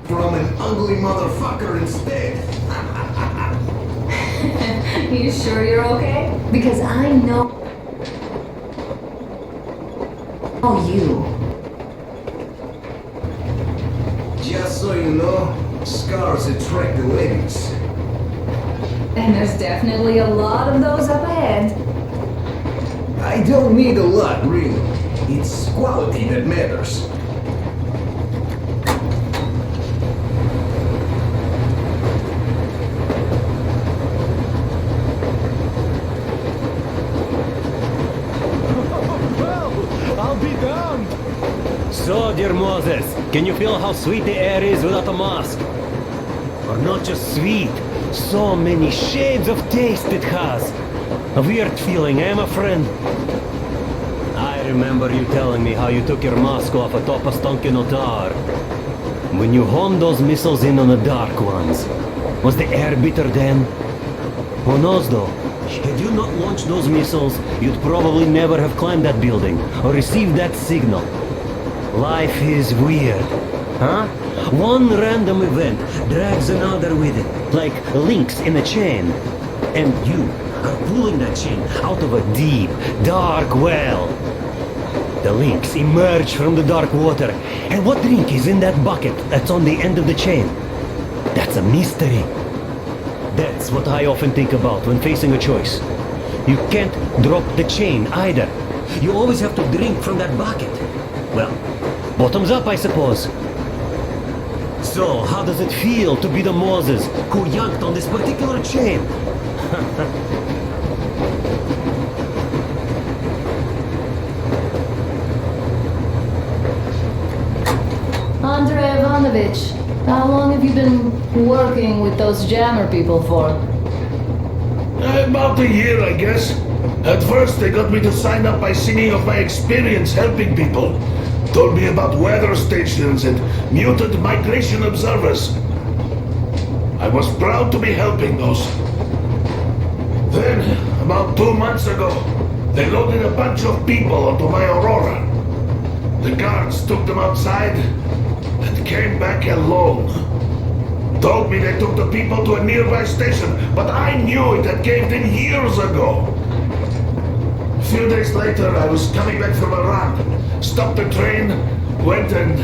From an ugly motherfucker instead. You sure you're okay? Because I know you. Just so you know, scars attract the ladies. And there's definitely a lot of those up ahead. I don't need a lot, really. It's quality that matters. So, dear Moses, can you feel how sweet the air is without a mask? Or not just sweet, so many shades of taste it has. A weird feeling, eh, my friend? I remember you telling me how you took your mask off atop a stunken otar. When you homed those missiles in on the Dark Ones, was the air bitter then? Who knows though? Had you not launched those missiles, you'd probably never have climbed that building or received that signal. Life is weird, huh? One random event drags another with it, like links in a chain. And you are pulling that chain out of a deep, dark well. The links emerge from the dark water. And what drink is in that bucket that's on the end of the chain? That's a mystery. That's what I often think about when facing a choice. You can't drop the chain either. You always have to drink from that bucket. Well, bottoms up, I suppose. So, how does it feel to be the Moses who yanked on this particular chain? Andrei Ivanovich, how long have you been working with those jammer people for? About a year, I guess. At first, they got me to sign up by singing of my experience helping people. Told me about weather stations and mutant migration observers. I was proud to be helping those. Then, about 2 months ago, they loaded a bunch of people onto my Aurora. The guards took them outside and came back alone. Told me they took the people to a nearby station, but I knew it had caved in years ago. A few days later, I was coming back from a run, stopped the train, went and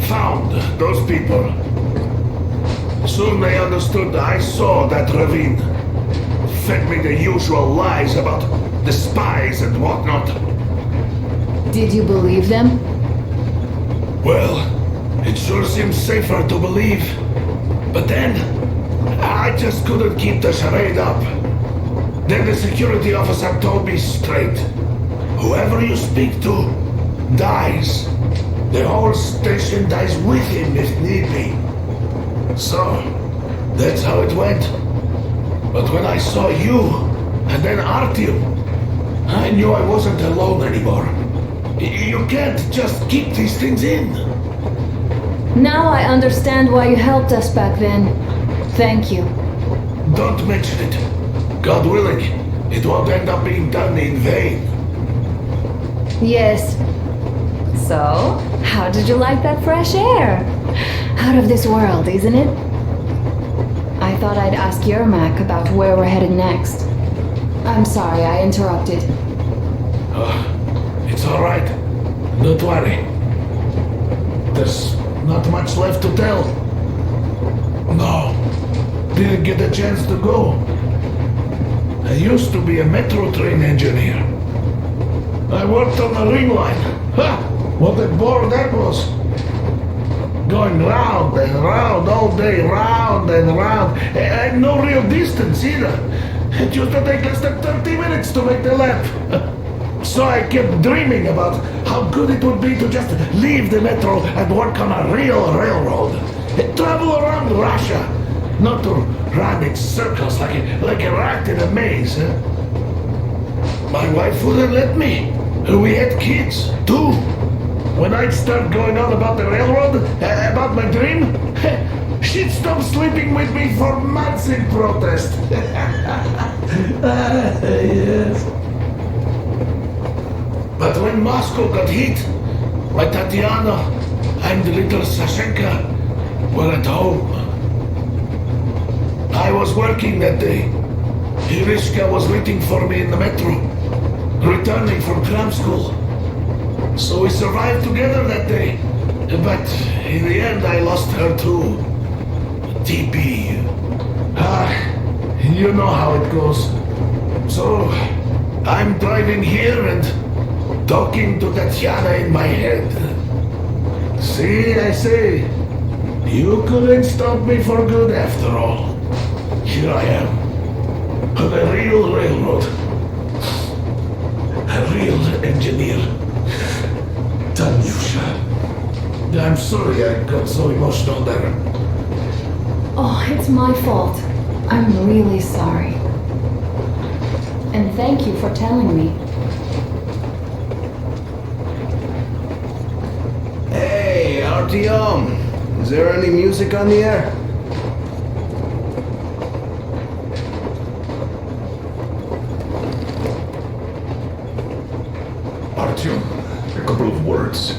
found those people. Soon they understood I saw that ravine. Fed me the usual lies about the spies and whatnot. Did you believe them? Well, it sure seems safer to believe. But then, I just couldn't keep the charade up. Then the security officer told me straight. Whoever you speak to dies. The whole station dies with him if need be. So, that's how it went. But when I saw you, and then Artyom, I knew I wasn't alone anymore. You can't just keep these things in. Now I understand why you helped us back then. Thank you. Don't mention it. God willing, it won't end up being done in vain. Yes. So, how did you like that fresh air? Out of this world, isn't it? I thought I'd ask Yermak about where we're headed next. I'm sorry I interrupted. It's all right. Don't worry. There's not much left to tell. No, didn't get a chance to go. I used to be a metro train engineer. I worked on the ring line. Ha! What a bore that was. Going round and round all day, round and round. And no real distance either. It used to take less than 30 minutes to make the lap. So I kept dreaming about how good it would be to just leave the metro and work on a real railroad. Travel around Russia, not to run in circles like a rat in a maze. My wife wouldn't let me. We had kids, too. When I'd start going on about the railroad, about my dream, she'd stop sleeping with me for months in protest. Yes. But when Moscow got hit, my Tatiana and little Sashenka were at home. I was working that day. Irishka was waiting for me in the metro, returning from cram school. So we survived together that day. But in the end, I lost her too. TB. You know how it goes. So, I'm driving here and talking to Tatiana in my head. See, I say, you couldn't stop me for good after all. Here I am, on a real railroad. A real engineer. Tanyusha. I'm sorry I got so emotional there. Oh, it's my fault. I'm really sorry. And thank you for telling me. Artyom, is there any music on the air? Artyom, a couple of words.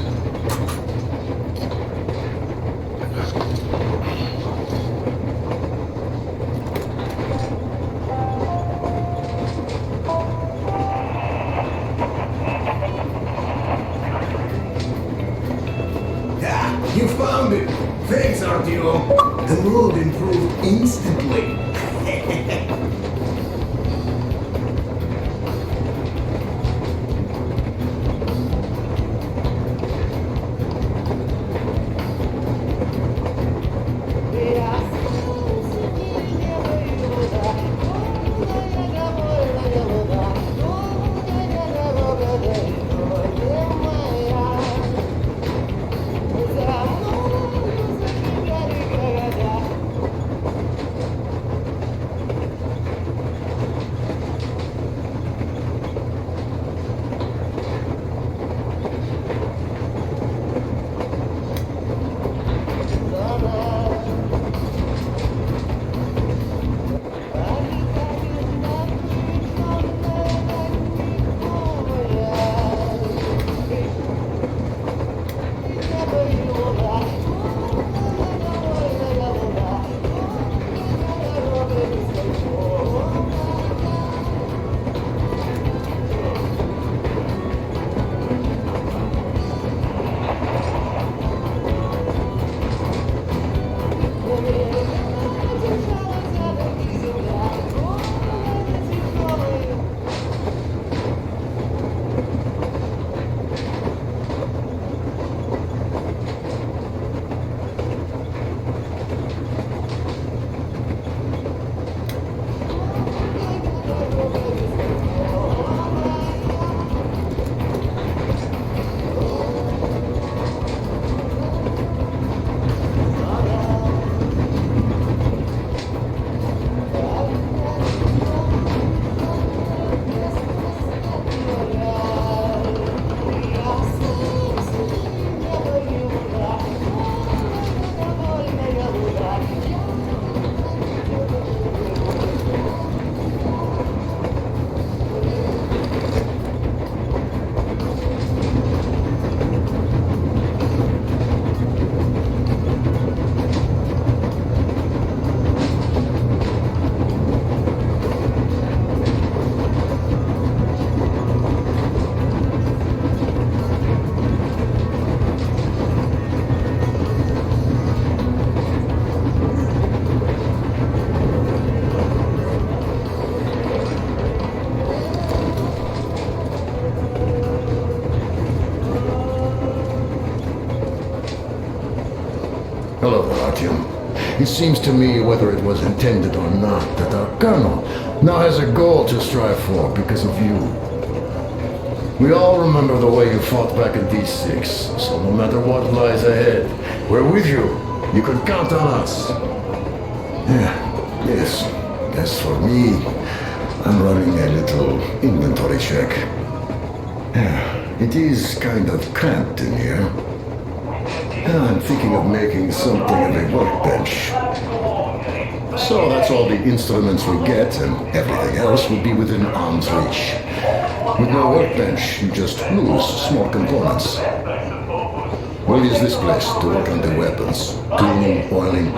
You found it! Thanks, Artyom! The mood improved instantly. Hello there, Artyom. It seems to me, whether it was intended or not, that our colonel now has a goal to strive for because of you. We all remember the way you fought back in D6, so no matter what lies ahead, we're with you. You can count on us. Yes. As for me, I'm running a little inventory check. It is kind of cramped in here. I'm thinking of making something of a workbench. So that's all the instruments we get, and everything else will be within arm's reach. With no workbench, you just lose small components. We'll use this place to work on the weapons. Cleaning, oiling,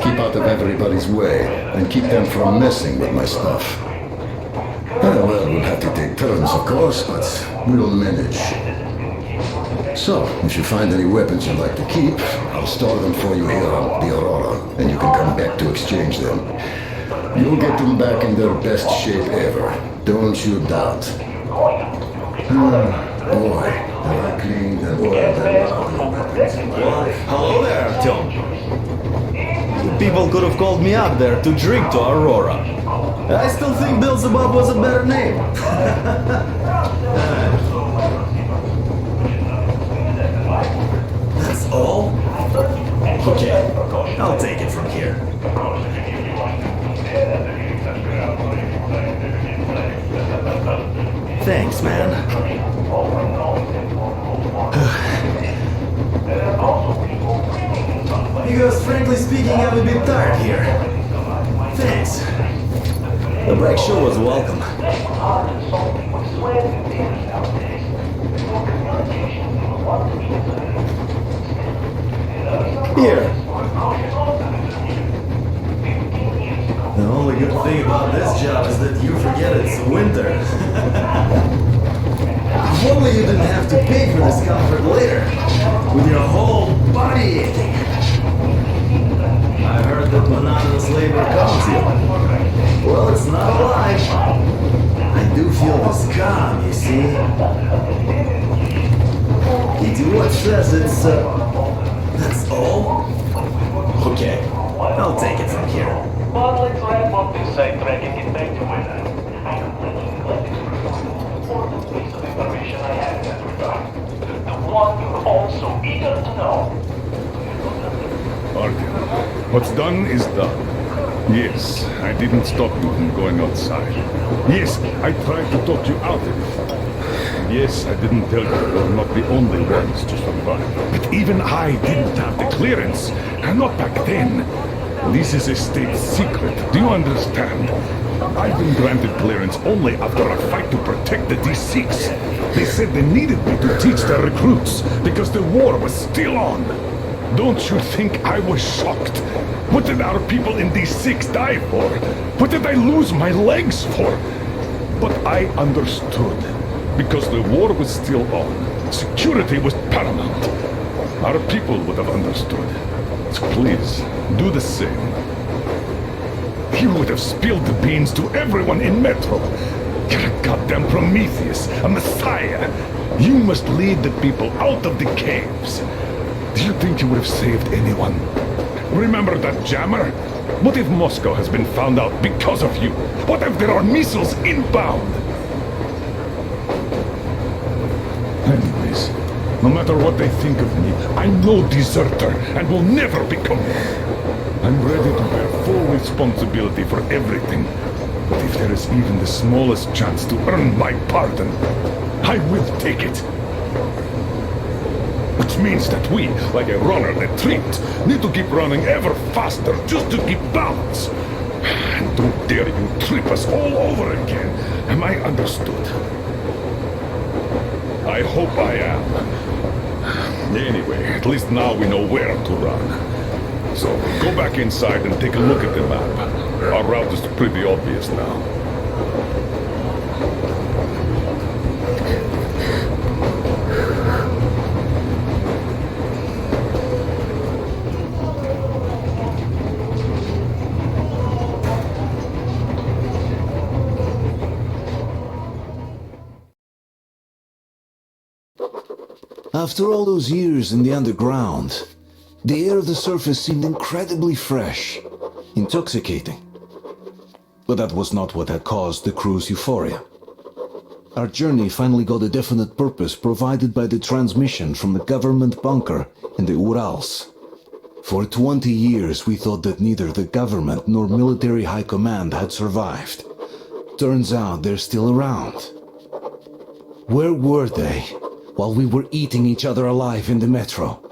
keep out of everybody's way, and keep them from messing with my stuff. Well, we'll have to take turns, of course, but we'll manage. So, if you find any weapons you'd like to keep, I'll store them for you here on the Aurora, and you can come back to exchange them. You'll get them back in their best shape ever. Don't you doubt. Boy, have I cleaned and oiled and weapons in my life. Hello there, Tom. You people could have called me up there to drink to Aurora. I still think Beelzebub was a better name. That's all? Okay, I'll take it from here. Thanks, man. I'm a bit tired here. Thanks. The break sure was welcome. Here. The only good thing about this job is that you forget it's winter. If only you didn't have to pay for this comfort later, with your whole body aching. I heard that monotonous labor calms you. Well, it's not a lie. I do feel this calm, you see. Kitty Watch says it's, that's all? Okay, I'll take it from here. But let's wrap up this sidetrack and get back to it. I completely neglected to report an important piece of information I have in that regard. The one you're all so eager to know. Artyom, what's done is done. Yes, I didn't stop you from going outside. Yes, I tried to talk you out of it. Yes, I didn't tell you we're not the only ones to survive. But even I didn't have the clearance. And not back then. This is a state secret. Do you understand? I've been granted clearance only after a fight to protect the D6. They said they needed me to teach their recruits because the war was still on. Don't you think I was shocked? What did our people in D6 die for? What did I lose my legs for? But I understood. Because the war was still on. Security was paramount. Our people would have understood. So please, do the same. You would have spilled the beans to everyone in Metro. You're a goddamn Prometheus, a messiah. You must lead the people out of the caves. Do you think you would have saved anyone? Remember that jammer? What if Moscow has been found out because of you? What if there are missiles inbound? Anyways, no matter what they think of me, I'm no deserter and will never become one. I'm ready to bear full responsibility for everything. But if there is even the smallest chance to earn my pardon, I will take it. Which means that we, like a runner that tripped, need to keep running ever faster just to keep balance. And don't dare you trip us all over again. Am I understood? I hope I am. Anyway, at least now we know where to run. So, go back inside and take a look at the map. Our route is pretty obvious now. After all those years in the underground, the air of the surface seemed incredibly fresh, intoxicating. But that was not what had caused the crew's euphoria. Our journey finally got a definite purpose provided by the transmission from the government bunker in the Urals. For 20 years we thought that neither the government nor military high command had survived. Turns out they're still around. Where were they while we were eating each other alive in the metro?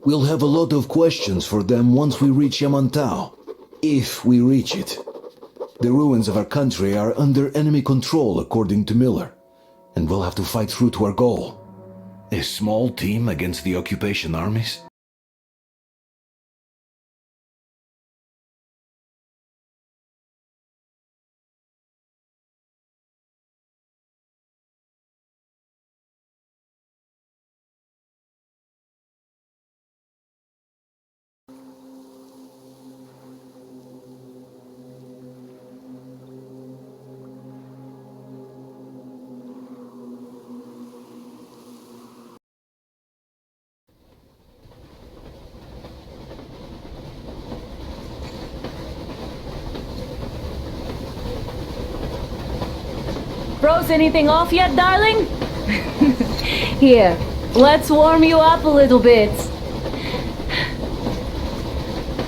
We'll have a lot of questions for them once we reach Yamantau, if we reach it. The ruins of our country are under enemy control, according to Miller, and we'll have to fight through to our goal. A small team against the occupation armies? Froze anything off yet, darling? Here, let's warm you up a little bit.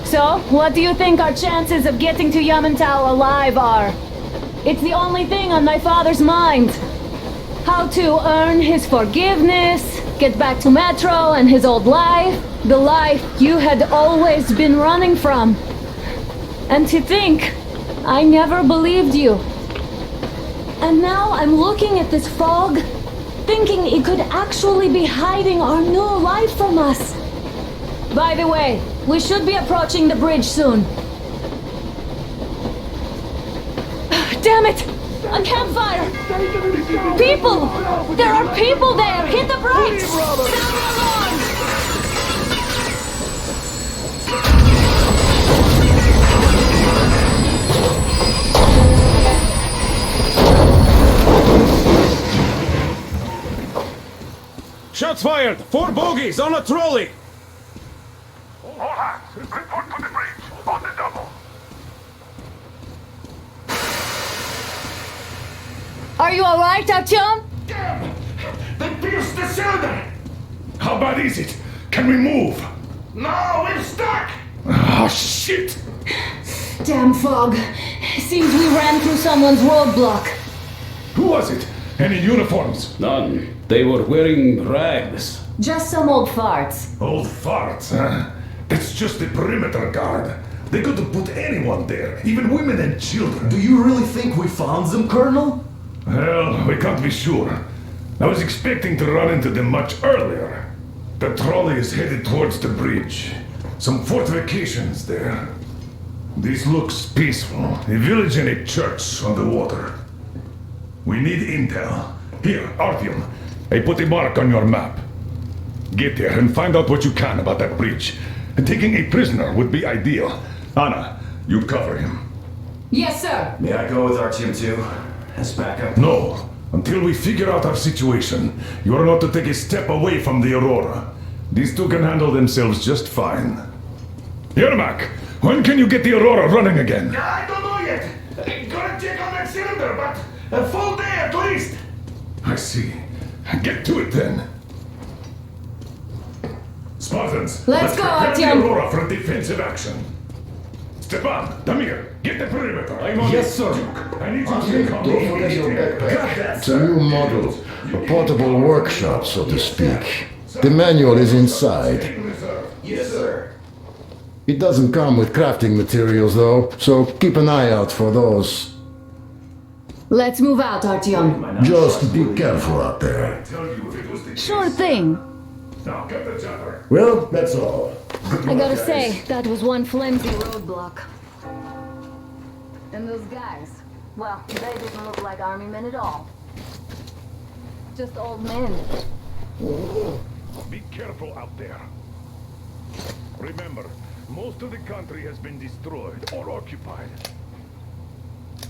So, what do you think our chances of getting to Yamantau alive are? It's the only thing on my father's mind. How to earn his forgiveness, get back to Metro and his old life, the life you had always been running from. And to think, I never believed you. And now I'm looking at this fog, thinking it could actually be hiding our new life from us. By the way, we should be approaching the bridge soon. Damn it! A campfire! People! There are people there! Hit the brakes! Sound the alarm! Shots fired! 4 bogies on a trolley! All hands, report to the bridge, on the double. Are you alright, Artyom? They pierced the cylinder! How bad is it? Can we move? No, we're stuck! Oh, shit! Damn fog. Seems we ran through someone's roadblock. Who was it? Any uniforms? None. They were wearing rags. Just some old farts. Old farts, huh? That's just the perimeter guard. They could have put anyone there, even women and children. Do you really think we found them, Colonel? Well, we can't be sure. I was expecting to run into them much earlier. The trolley is headed towards the bridge. Some fortifications there. This looks peaceful. A village and a church on the water. We need intel. Here, Artyom, I put a mark on your map. Get there and find out what you can about that bridge. Taking a prisoner would be ideal. Anna, you cover him. Yes, sir. May I go with Artyom too? As backup? No. Until we figure out our situation, you are not to take a step away from the Aurora. These two can handle themselves just fine. Yermak, when can you get the Aurora running again? I don't know yet. Gotta check on that cylinder, but a full day at least. I see. Get to it then. Spartans, Let's go, prepare the Artyom. Aurora for defensive action. Stepan, Damir, get the perimeter. I'm on Yes, sir. Duke. I need you to come Don't forget your backpack. that. It's a new model. A portable workshop, so to speak. The manual is inside. Yes, sir. It doesn't come with crafting materials, though, so keep an eye out for those. Let's move out, Artyom. Just be careful out there. Sure thing. Now get the chopper. Well, that's all. I gotta say, that was one flimsy roadblock. And those guys, well, they didn't look like army men at all. Just old men. Be careful out there. Remember, most of the country has been destroyed or occupied.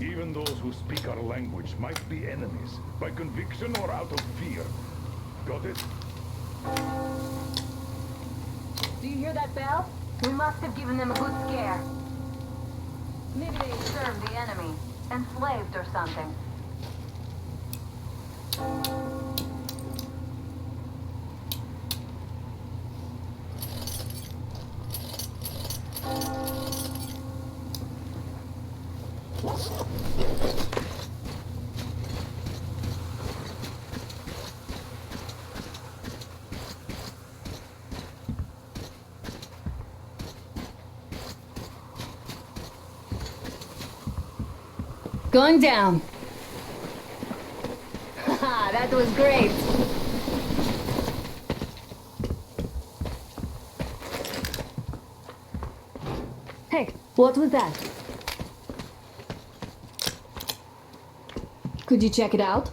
Even those who speak our language might be enemies, by conviction or out of fear. Got it? Do you hear that bell? We must have given them a good scare. Maybe they served the enemy, enslaved or something. Going down. Haha, that was great. Hey, what was that? Could you check it out?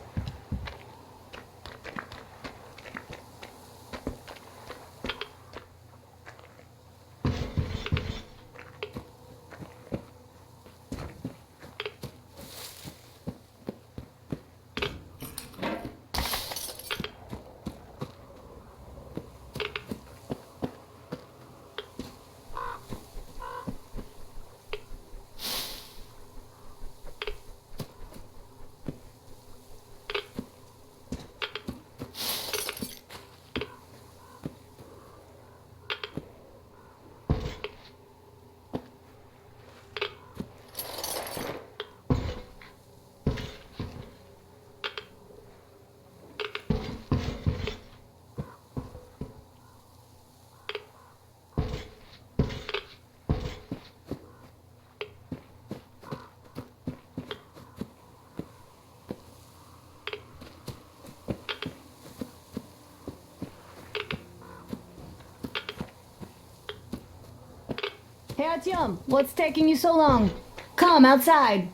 Hey, Artyom, what's taking you so long? Come outside.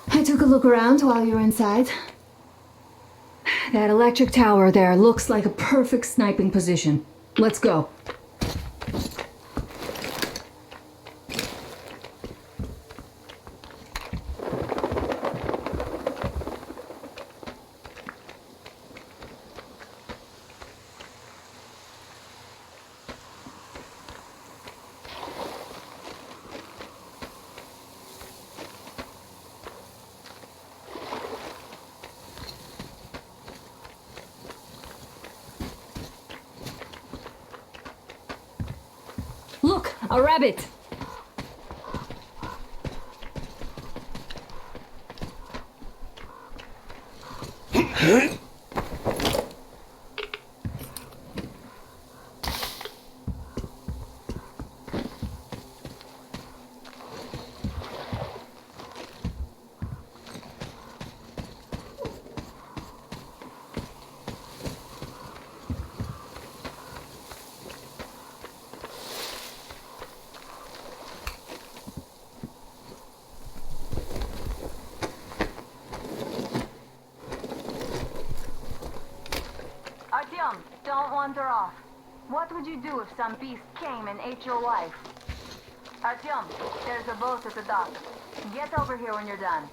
I took a look around while you were inside. That electric tower there looks like a perfect sniping position. Let's go. Look, a rabbit! Artyom, don't wander off. What would you do if some beast came and ate your wife? Artyom, there's a boat at the dock. Get over here when you're done.